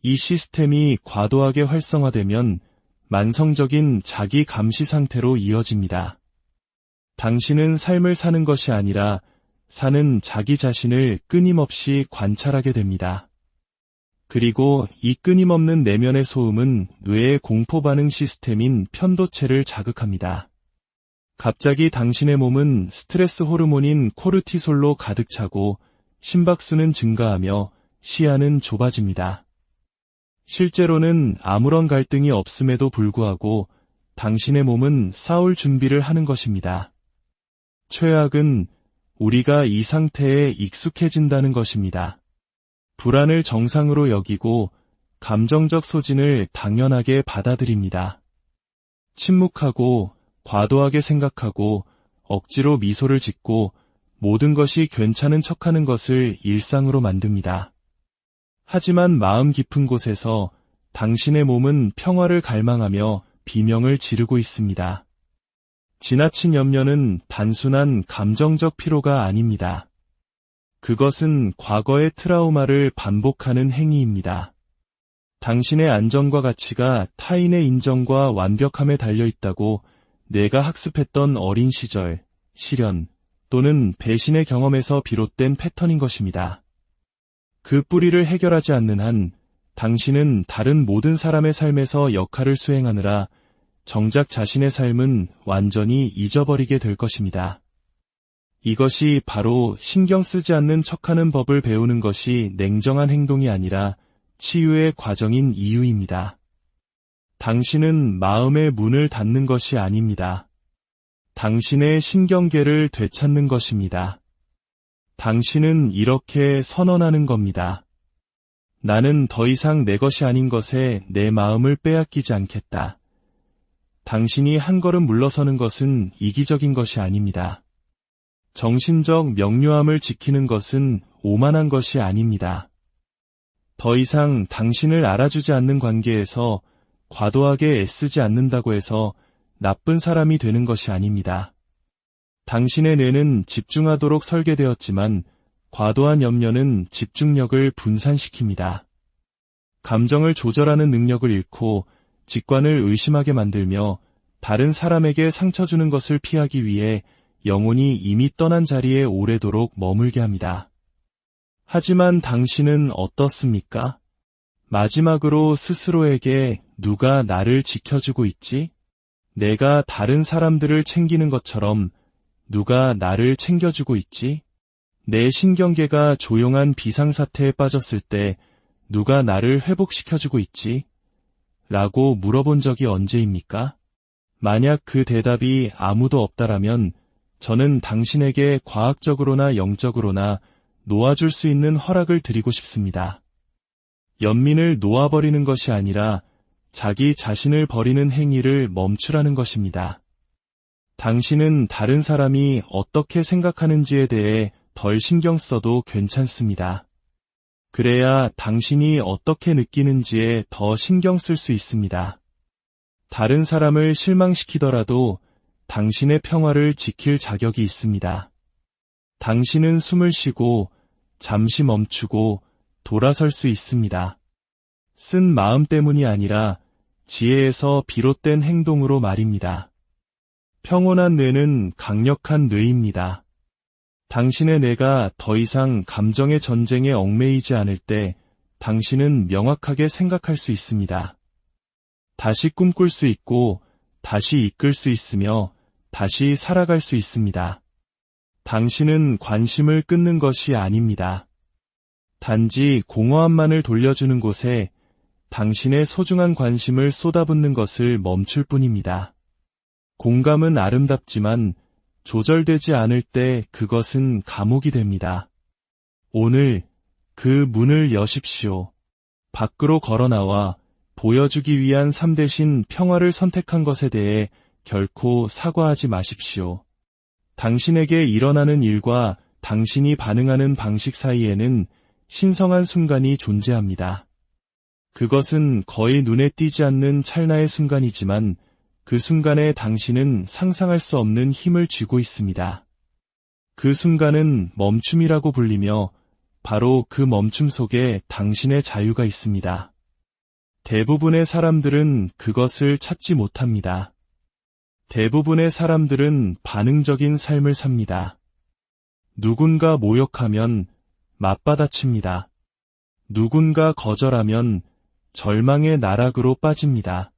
이 시스템이 과도하게 활성화되면 만성적인 자기 감시 상태로 이어집니다. 당신은 삶을 사는 것이 아니라 사는 자기 자신을 끊임없이 관찰하게 됩니다. 그리고 이 끊임없는 내면의 소음은 뇌의 공포 반응 시스템인 편도체를 자극합니다. 갑자기 당신의 몸은 스트레스 호르몬인 코르티솔로 가득 차고 심박수는 증가하며 시야는 좁아집니다. 실제로는 아무런 갈등이 없음에도 불구하고 당신의 몸은 싸울 준비를 하는 것입니다. 최악은 우리가 이 상태에 익숙해진다는 것입니다. 불안을 정상으로 여기고 감정적 소진을 당연하게 받아들입니다. 침묵하고 과도하게 생각하고 억지로 미소를 짓고 모든 것이 괜찮은 척하는 것을 일상으로 만듭니다. 하지만 마음 깊은 곳에서 당신의 몸은 평화를 갈망하며 비명을 지르고 있습니다. 지나친 염려는 단순한 감정적 피로가 아닙니다. 그것은 과거의 트라우마를 반복하는 행위입니다. 당신의 안정과 가치가 타인의 인정과 완벽함에 달려 있다고 내가 학습했던 어린 시절, 시련 또는 배신의 경험에서 비롯된 패턴인 것입니다. 그 뿌리를 해결하지 않는 한 당신은 다른 모든 사람의 삶에서 역할을 수행하느라 정작 자신의 삶은 완전히 잊어버리게 될 것입니다. 이것이 바로 신경 쓰지 않는 척하는 법을 배우는 것이 냉정한 행동이 아니라 치유의 과정인 이유입니다. 당신은 마음의 문을 닫는 것이 아닙니다. 당신의 신경계를 되찾는 것입니다. 당신은 이렇게 선언하는 겁니다. 나는 더 이상 내 것이 아닌 것에 내 마음을 빼앗기지 않겠다. 당신이 한 걸음 물러서는 것은 이기적인 것이 아닙니다. 정신적 명료함을 지키는 것은 오만한 것이 아닙니다. 더 이상 당신을 알아주지 않는 관계에서 과도하게 애쓰지 않는다고 해서 나쁜 사람이 되는 것이 아닙니다. 당신의 뇌는 집중하도록 설계되었지만 과도한 염려는 집중력을 분산시킵니다. 감정을 조절하는 능력을 잃고 직관을 의심하게 만들며 다른 사람에게 상처 주는 것을 피하기 위해 영혼이 이미 떠난 자리에 오래도록 머물게 합니다. 하지만 당신은 어떻습니까? 마지막으로 스스로에게 누가 나를 지켜주고 있지? 내가 다른 사람들을 챙기는 것처럼 누가 나를 챙겨주고 있지? 내 신경계가 조용한 비상사태에 빠졌을 때 누가 나를 회복시켜주고 있지? 라고 물어본 적이 언제입니까? 만약 그 대답이 아무도 없다라면 저는 당신에게 과학적으로나 영적으로나 놓아줄 수 있는 허락을 드리고 싶습니다. 연민을 놓아버리는 것이 아니라 자기 자신을 버리는 행위를 멈추라는 것입니다. 당신은 다른 사람이 어떻게 생각하는지에 대해 덜 신경 써도 괜찮습니다. 그래야 당신이 어떻게 느끼는지에 더 신경 쓸 수 있습니다. 다른 사람을 실망시키더라도 당신의 평화를 지킬 자격이 있습니다. 당신은 숨을 쉬고 잠시 멈추고 돌아설 수 있습니다. 쓴 마음 때문이 아니라 지혜에서 비롯된 행동으로 말입니다. 평온한 뇌는 강력한 뇌입니다. 당신의 뇌가 더 이상 감정의 전쟁에 얽매이지 않을 때 당신은 명확하게 생각할 수 있습니다. 다시 꿈꿀 수 있고 다시 이끌 수 있으며 다시 살아갈 수 있습니다. 당신은 관심을 끊는 것이 아닙니다. 단지 공허함만을 돌려주는 곳에 당신의 소중한 관심을 쏟아붓는 것을 멈출 뿐입니다. 공감은 아름답지만 조절되지 않을 때 그것은 감옥이 됩니다. 오늘 그 문을 여십시오. 밖으로 걸어나와 보여주기 위한 삶 대신 평화를 선택한 것에 대해 결코 사과하지 마십시오. 당신에게 일어나는 일과 당신이 반응하는 방식 사이에는 신성한 순간이 존재합니다. 그것은 거의 눈에 띄지 않는 찰나의 순간이지만 그 순간에 당신은 상상할 수 없는 힘을 쥐고 있습니다. 그 순간은 멈춤이라고 불리며 바로 그 멈춤 속에 당신의 자유가 있습니다. 대부분의 사람들은 그것을 찾지 못합니다. 대부분의 사람들은 반응적인 삶을 삽니다. 누군가 모욕하면 맞받아칩니다. 누군가 거절하면 절망의 나락으로 빠집니다.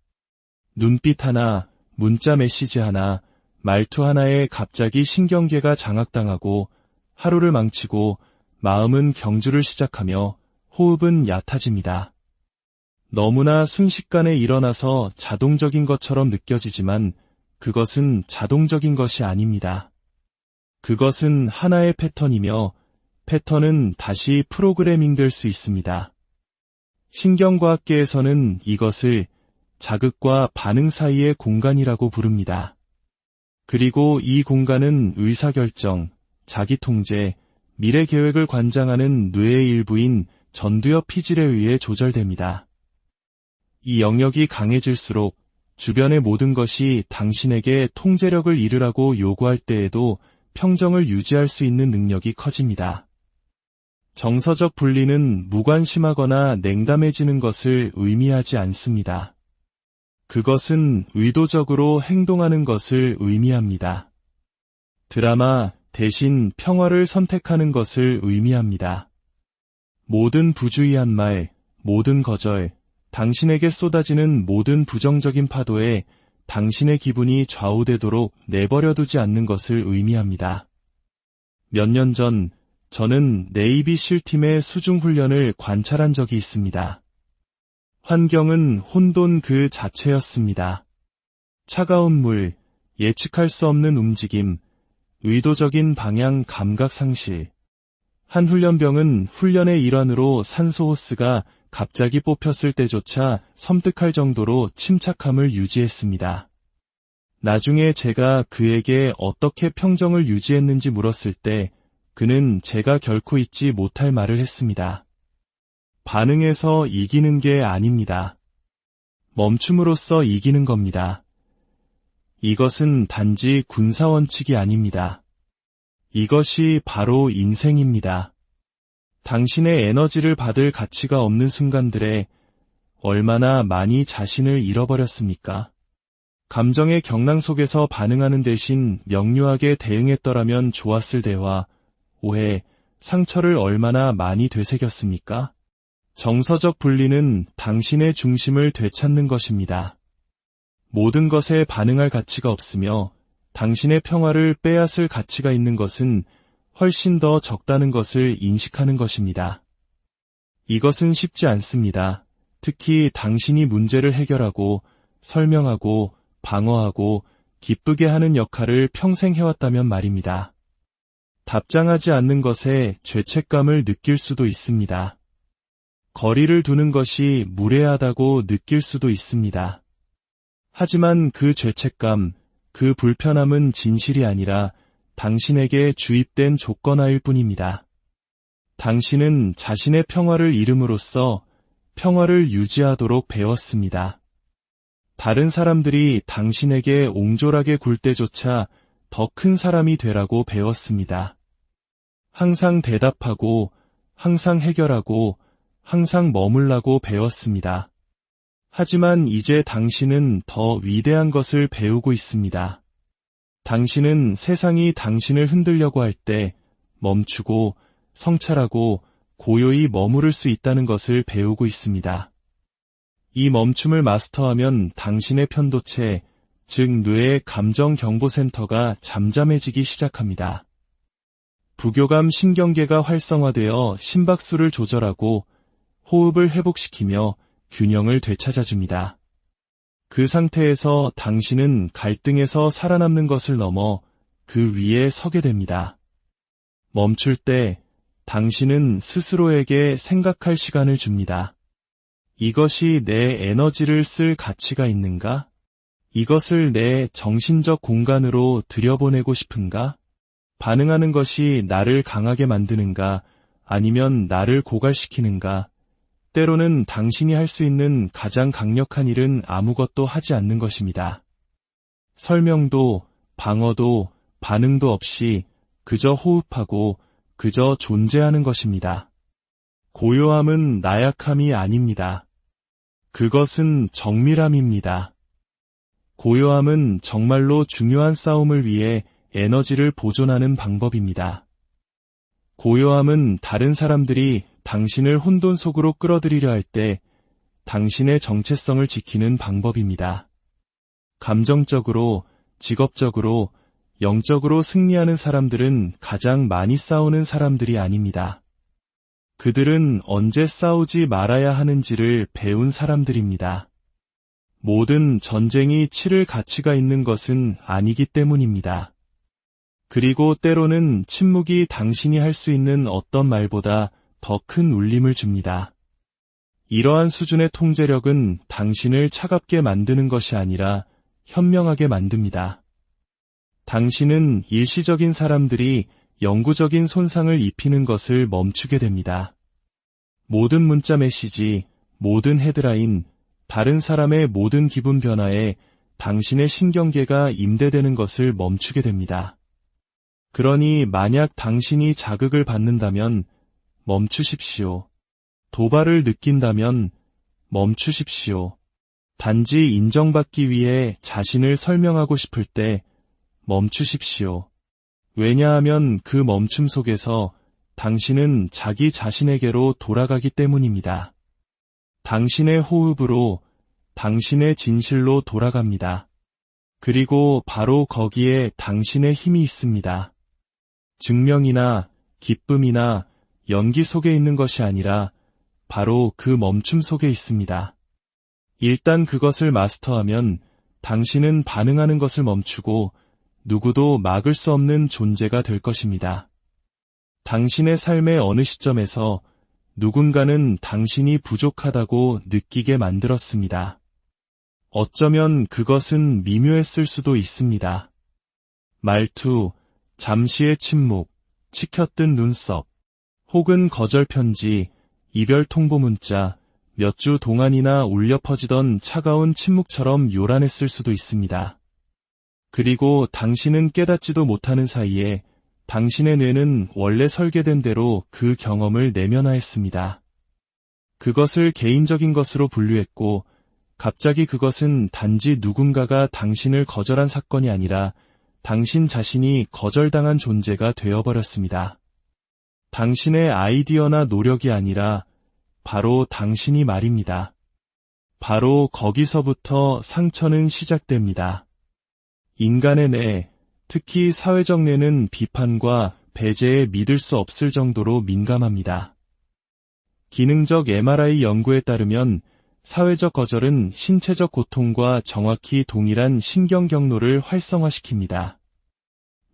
눈빛 하나, 문자 메시지 하나, 말투 하나에 갑자기 신경계가 장악당하고 하루를 망치고 마음은 경주를 시작하며 호흡은 얕아집니다. 너무나 순식간에 일어나서 자동적인 것처럼 느껴지지만 그것은 자동적인 것이 아닙니다. 그것은 하나의 패턴이며 패턴은 다시 프로그래밍될 수 있습니다. 신경과학계에서는 이것을 자극과 반응 사이의 공간이라고 부릅니다. 그리고 이 공간은 의사결정, 자기통제, 미래계획을 관장하는 뇌의 일부인 전두엽 피질에 의해 조절됩니다. 이 영역이 강해질수록 주변의 모든 것이 당신에게 통제력을 잃으라고 요구할 때에도 평정을 유지할 수 있는 능력이 커집니다. 정서적 분리는 무관심하거나 냉담해지는 것을 의미하지 않습니다. 그것은 의도적으로 행동하는 것을 의미합니다. 드라마 대신 평화를 선택하는 것을 의미합니다. 모든 부주의한 말, 모든 거절, 당신에게 쏟아지는 모든 부정적인 파도에 당신의 기분이 좌우되도록 내버려두지 않는 것을 의미합니다. 몇 년 전 저는 네이비 실 팀의 수중 훈련을 관찰한 적이 있습니다. 환경은 혼돈 그 자체였습니다. 차가운 물, 예측할 수 없는 움직임, 의도적인 방향 감각 상실. 한 훈련병은 훈련의 일환으로 산소 호스가 갑자기 뽑혔을 때조차 섬뜩할 정도로 침착함을 유지했습니다. 나중에 제가 그에게 어떻게 평정을 유지했는지 물었을 때 그는 제가 결코 잊지 못할 말을 했습니다. 반응해서 이기는 게 아닙니다. 멈춤으로써 이기는 겁니다. 이것은 단지 군사원칙이 아닙니다. 이것이 바로 인생입니다. 당신의 에너지를 받을 가치가 없는 순간들에 얼마나 많이 자신을 잃어버렸습니까? 감정의 경랑 속에서 반응하는 대신 명료하게 대응했더라면 좋았을 대화, 오해, 상처를 얼마나 많이 되새겼습니까? 정서적 분리는 당신의 중심을 되찾는 것입니다. 모든 것에 반응할 가치가 없으며 당신의 평화를 빼앗을 가치가 있는 것은 훨씬 더 적다는 것을 인식하는 것입니다. 이것은 쉽지 않습니다. 특히 당신이 문제를 해결하고 설명하고 방어하고 기쁘게 하는 역할을 평생 해왔다면 말입니다. 답장하지 않는 것에 죄책감을 느낄 수도 있습니다. 거리를 두는 것이 무례하다고 느낄 수도 있습니다. 하지만 그 죄책감, 그 불편함은 진실이 아니라 당신에게 주입된 조건하일 뿐입니다. 당신은 자신의 평화를 잃음으로써 평화를 유지하도록 배웠습니다. 다른 사람들이 당신에게 옹졸하게 굴 때조차 더 큰 사람이 되라고 배웠습니다. 항상 대답하고, 항상 해결하고, 항상 머물라고 배웠습니다. 하지만 이제 당신은 더 위대한 것을 배우고 있습니다. 당신은 세상이 당신을 흔들려고 할 때 멈추고 성찰하고 고요히 머무를 수 있다는 것을 배우고 있습니다. 이 멈춤을 마스터하면 당신의 편도체, 즉 뇌의 감정경보센터가 잠잠해지기 시작합니다. 부교감 신경계가 활성화되어 심박수를 조절하고 호흡을 회복시키며 균형을 되찾아줍니다. 그 상태에서 당신은 갈등에서 살아남는 것을 넘어 그 위에 서게 됩니다. 멈출 때 당신은 스스로에게 생각할 시간을 줍니다. 이것이 내 에너지를 쓸 가치가 있는가? 이것을 내 정신적 공간으로 들여보내고 싶은가? 반응하는 것이 나를 강하게 만드는가? 아니면 나를 고갈시키는가? 때로는 당신이 할 수 있는 가장 강력한 일은 아무것도 하지 않는 것입니다. 설명도, 방어도, 반응도 없이 그저 호흡하고 그저 존재하는 것입니다. 고요함은 나약함이 아닙니다. 그것은 정밀함입니다. 고요함은 정말로 중요한 싸움을 위해 에너지를 보존하는 방법입니다. 고요함은 다른 사람들이 당신을 혼돈 속으로 끌어들이려 할 때 당신의 정체성을 지키는 방법입니다. 감정적으로, 직업적으로, 영적으로 승리하는 사람들은 가장 많이 싸우는 사람들이 아닙니다. 그들은 언제 싸우지 말아야 하는지를 배운 사람들입니다. 모든 전쟁이 치를 가치가 있는 것은 아니기 때문입니다. 그리고 때로는 침묵이 당신이 할 수 있는 어떤 말보다 더 큰 울림을 줍니다. 이러한 수준의 통제력은 당신을 차갑게 만드는 것이 아니라 현명하게 만듭니다. 당신은 일시적인 사람들이 영구적인 손상을 입히는 것을 멈추게 됩니다. 모든 문자 메시지, 모든 헤드라인, 다른 사람의 모든 기분 변화에 당신의 신경계가 임대되는 것을 멈추게 됩니다. 그러니 만약 당신이 자극을 받는다면 멈추십시오. 도발을 느낀다면 멈추십시오. 단지 인정받기 위해 자신을 설명하고 싶을 때 멈추십시오. 왜냐하면 그 멈춤 속에서 당신은 자기 자신에게로 돌아가기 때문입니다. 당신의 호흡으로, 당신의 진실로 돌아갑니다. 그리고 바로 거기에 당신의 힘이 있습니다. 증명이나 기쁨이나 연기 속에 있는 것이 아니라 바로 그 멈춤 속에 있습니다. 일단 그것을 마스터하면 당신은 반응하는 것을 멈추고 누구도 막을 수 없는 존재가 될 것입니다. 당신의 삶의 어느 시점에서 누군가는 당신이 부족하다고 느끼게 만들었습니다. 어쩌면 그것은 미묘했을 수도 있습니다. 말투, 잠시의 침묵, 치켜뜬 눈썹, 혹은 거절 편지, 이별 통보 문자, 몇 주 동안이나 울려 퍼지던 차가운 침묵처럼 요란했을 수도 있습니다. 그리고 당신은 깨닫지도 못하는 사이에 당신의 뇌는 원래 설계된 대로 그 경험을 내면화했습니다. 그것을 개인적인 것으로 분류했고 갑자기 그것은 단지 누군가가 당신을 거절한 사건이 아니라 당신 자신이 거절당한 존재가 되어버렸습니다. 당신의 아이디어나 노력이 아니라 바로 당신이 말입니다. 바로 거기서부터 상처는 시작됩니다. 인간의 뇌, 특히 사회적 뇌는 비판과 배제에 믿을 수 없을 정도로 민감합니다. 기능적 MRI 연구에 따르면 사회적 거절은 신체적 고통과 정확히 동일한 신경 경로를 활성화시킵니다.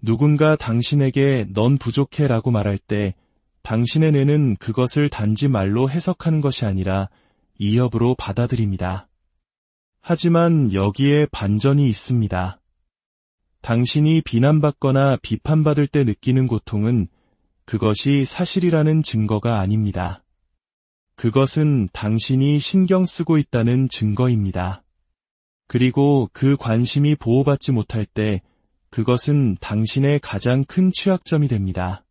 누군가 당신에게 넌 부족해 라고 말할 때 당신의 뇌는 그것을 단지 말로 해석하는 것이 아니라 이협으로 받아들입니다. 하지만 여기에 반전이 있습니다. 당신이 비난받거나 비판받을 때 느끼는 고통은 그것이 사실이라는 증거가 아닙니다. 그것은 당신이 신경 쓰고 있다는 증거입니다. 그리고 그 관심이 보호받지 못할 때 그것은 당신의 가장 큰 취약점이 됩니다.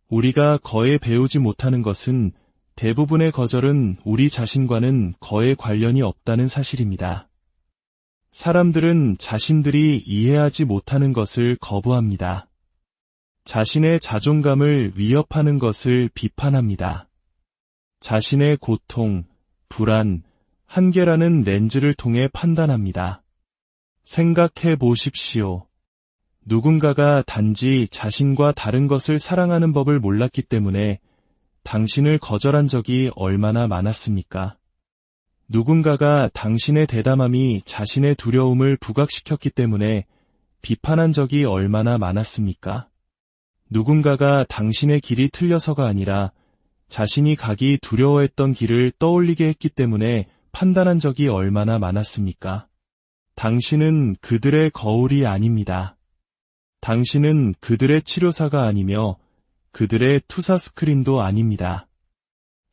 우리가 거의 배우지 못하는 것은 대부분의 거절은 우리 자신과는 거의 관련이 없다는 사실입니다. 사람들은 자신들이 이해하지 못하는 것을 거부합니다. 자신의 자존감을 위협하는 것을 비판합니다. 자신의 고통, 불안, 한계라는 렌즈를 통해 판단합니다. 생각해 보십시오. 누군가가 단지 자신과 다른 것을 사랑하는 법을 몰랐기 때문에 당신을 거절한 적이 얼마나 많았습니까? 누군가가 당신의 대담함이 자신의 두려움을 부각시켰기 때문에 비판한 적이 얼마나 많았습니까? 누군가가 당신의 길이 틀려서가 아니라 자신이 가기 두려워했던 길을 떠올리게 했기 때문에 판단한 적이 얼마나 많았습니까? 당신은 그들의 거울이 아닙니다. 당신은 그들의 치료사가 아니며 그들의 투사 스크린도 아닙니다.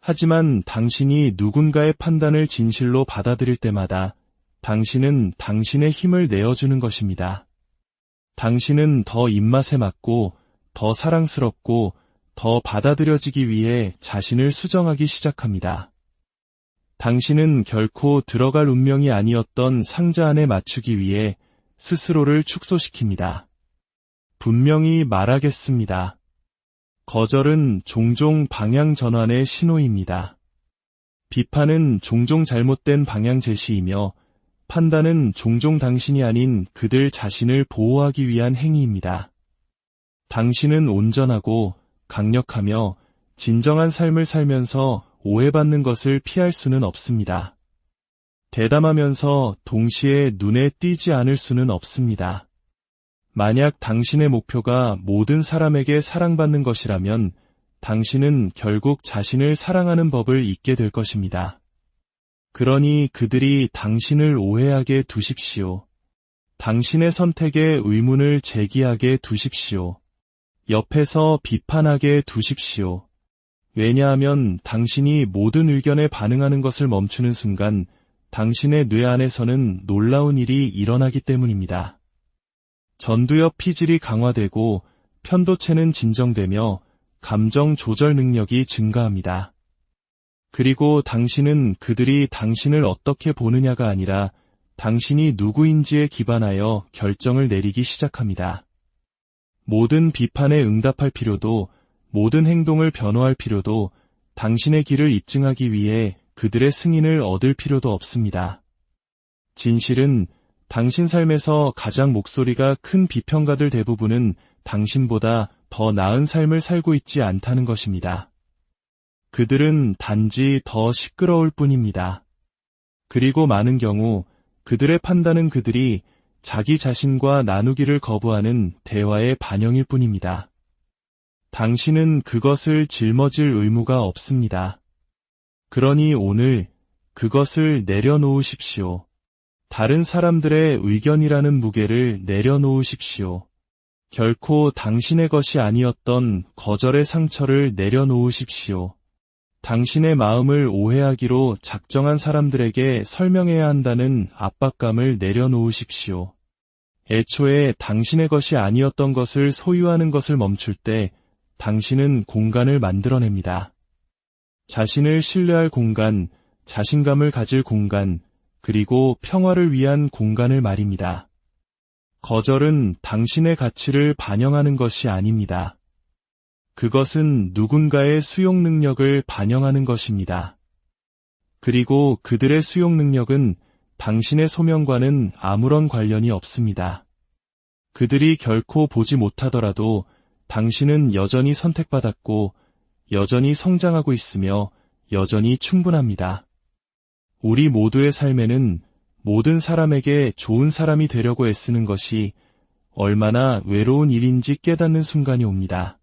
하지만 당신이 누군가의 판단을 진실로 받아들일 때마다 당신은 당신의 힘을 내어주는 것입니다. 당신은 더 입맛에 맞고 더 사랑스럽고 더 받아들여지기 위해 자신을 수정하기 시작합니다. 당신은 결코 들어갈 운명이 아니었던 상자 안에 맞추기 위해 스스로를 축소시킵니다. 분명히 말하겠습니다. 거절은 종종 방향 전환의 신호입니다. 비판은 종종 잘못된 방향 제시이며 판단은 종종 당신이 아닌 그들 자신을 보호하기 위한 행위입니다. 당신은 온전하고 강력하며 진정한 삶을 살면서 오해받는 것을 피할 수는 없습니다. 대담하면서 동시에 눈에 띄지 않을 수는 없습니다. 만약 당신의 목표가 모든 사람에게 사랑받는 것이라면 당신은 결국 자신을 사랑하는 법을 잊게 될 것입니다. 그러니 그들이 당신을 오해하게 두십시오. 당신의 선택에 의문을 제기하게 두십시오. 옆에서 비판하게 두십시오. 왜냐하면 당신이 모든 의견에 반응하는 것을 멈추는 순간 당신의 뇌 안에서는 놀라운 일이 일어나기 때문입니다. 전두엽 피질이 강화되고 편도체는 진정되며 감정 조절 능력이 증가합니다. 그리고 당신은 그들이 당신을 어떻게 보느냐가 아니라 당신이 누구인지에 기반하여 결정을 내리기 시작합니다. 모든 비판에 응답할 필요도 모든 행동을 변호할 필요도 당신의 길을 입증하기 위해 그들의 승인을 얻을 필요도 없습니다. 진실은 당신 삶에서 가장 목소리가 큰 비평가들 대부분은 당신보다 더 나은 삶을 살고 있지 않다는 것입니다. 그들은 단지 더 시끄러울 뿐입니다. 그리고 많은 경우 그들의 판단은 그들이 자기 자신과 나누기를 거부하는 대화의 반영일 뿐입니다. 당신은 그것을 짊어질 의무가 없습니다. 그러니 오늘 그것을 내려놓으십시오. 다른 사람들의 의견이라는 무게를 내려놓으십시오. 결코 당신의 것이 아니었던 거절의 상처를 내려놓으십시오. 당신의 마음을 오해하기로 작정한 사람들에게 설명해야 한다는 압박감을 내려놓으십시오. 애초에 당신의 것이 아니었던 것을 소유하는 것을 멈출 때 당신은 공간을 만들어냅니다. 자신을 신뢰할 공간, 자신감을 가질 공간, 그리고 평화를 위한 공간을 말입니다. 거절은 당신의 가치를 반영하는 것이 아닙니다. 그것은 누군가의 수용 능력을 반영하는 것입니다. 그리고 그들의 수용 능력은 당신의 소명과는 아무런 관련이 없습니다. 그들이 결코 보지 못하더라도 당신은 여전히 선택받았고 여전히 성장하고 있으며 여전히 충분합니다. 우리 모두의 삶에는 모든 사람에게 좋은 사람이 되려고 애쓰는 것이 얼마나 외로운 일인지 깨닫는 순간이 옵니다.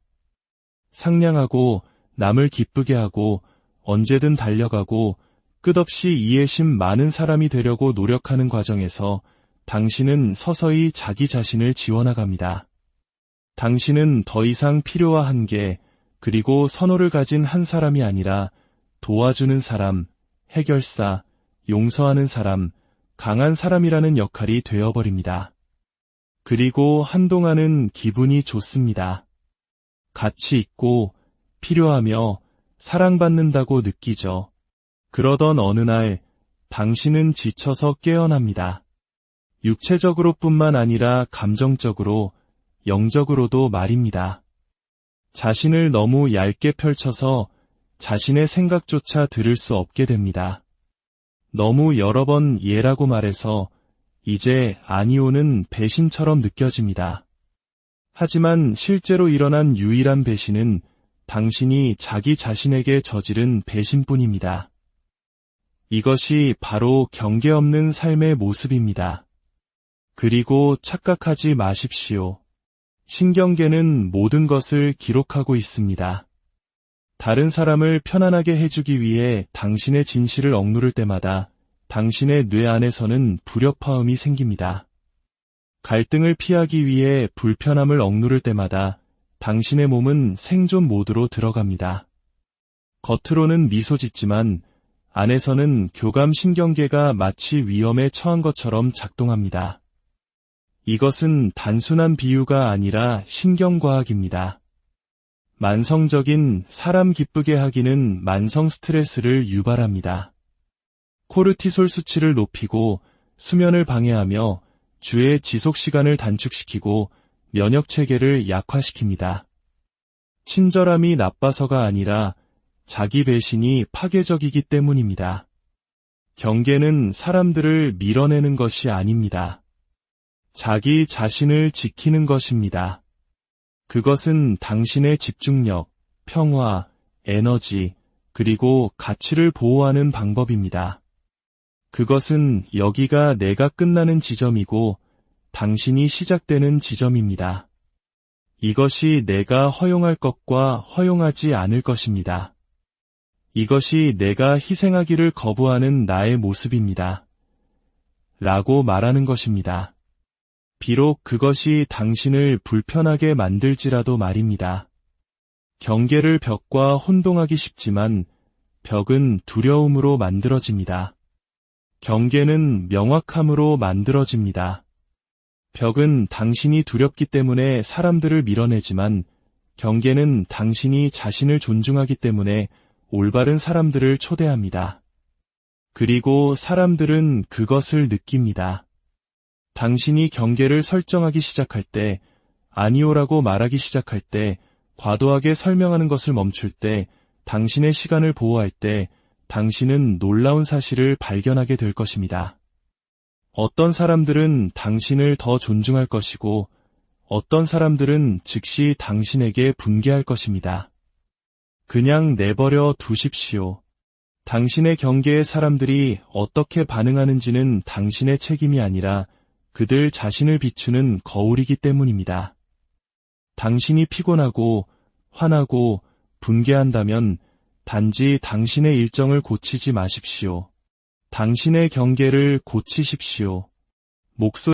상냥하고 남을 기쁘게 하고 언제든 달려가고 끝없이 이해심 많은 사람이 되려고 노력하는 과정에서 당신은 서서히 자기 자신을 지워나갑니다. 당신은 더 이상 필요와 한계, 그리고 선호를 가진 한 사람이 아니라 도와주는 사람, 해결사, 용서하는 사람, 강한 사람이라는 역할이 되어버립니다. 그리고 한동안은 기분이 좋습니다. 가치 있고 필요하며 사랑받는다고 느끼죠. 그러던 어느 날 당신은 지쳐서 깨어납니다. 육체적으로뿐만 아니라 감정적으로, 영적으로도 말입니다. 자신을 너무 얇게 펼쳐서 자신의 생각조차 들을 수 없게 됩니다. 너무 여러 번 예라고 말해서 이제 아니오는 배신처럼 느껴집니다. 하지만 실제로 일어난 유일한 배신은 당신이 자기 자신에게 저지른 배신뿐입니다. 이것이 바로 경계 없는 삶의 모습입니다. 그리고 착각하지 마십시오. 신경계는 모든 것을 기록하고 있습니다. 다른 사람을 편안하게 해주기 위해 당신의 진실을 억누를 때마다 당신의 뇌 안에서는 불협화음이 생깁니다. 갈등을 피하기 위해 불편함을 억누를 때마다 당신의 몸은 생존 모드로 들어갑니다. 겉으로는 미소 짓지만 안에서는 교감 신경계가 마치 위험에 처한 것처럼 작동합니다. 이것은 단순한 비유가 아니라 신경과학입니다. 만성적인 사람 기쁘게 하기는 만성 스트레스를 유발합니다. 코르티솔 수치를 높이고 수면을 방해하며 주의 지속 시간을 단축시키고 면역 체계를 약화시킵니다. 친절함이 나빠서가 아니라 자기 배신이 파괴적이기 때문입니다. 경계는 사람들을 밀어내는 것이 아닙니다. 자기 자신을 지키는 것입니다. 그것은 당신의 집중력, 평화, 에너지, 그리고 가치를 보호하는 방법입니다. 그것은 여기가 내가 끝나는 지점이고 당신이 시작되는 지점입니다. 이것이 내가 허용할 것과 허용하지 않을 것입니다. 이것이 내가 희생하기를 거부하는 나의 모습입니다. 라고 말하는 것입니다. 비록 그것이 당신을 불편하게 만들지라도 말입니다. 경계를 벽과 혼동하기 쉽지만 벽은 두려움으로 만들어집니다. 경계는 명확함으로 만들어집니다. 벽은 당신이 두렵기 때문에 사람들을 밀어내지만 경계는 당신이 자신을 존중하기 때문에 올바른 사람들을 초대합니다. 그리고 사람들은 그것을 느낍니다. 당신이 경계를 설정하기 시작할 때, 아니오라고 말하기 시작할 때, 과도하게 설명하는 것을 멈출 때, 당신의 시간을 보호할 때, 당신은 놀라운 사실을 발견하게 될 것입니다. 어떤 사람들은 당신을 더 존중할 것이고, 어떤 사람들은 즉시 당신에게 분개할 것입니다. 그냥 내버려 두십시오. 당신의 경계에 사람들이 어떻게 반응하는지는 당신의 책임이 아니라 그들 자신을 비추는 거울이기 때문입니다. 당신이 피곤하고 화나고 분개한다면 단지 당신의 일정을 고치지 마십시오. 당신의 경계를 고치십시오. 목소리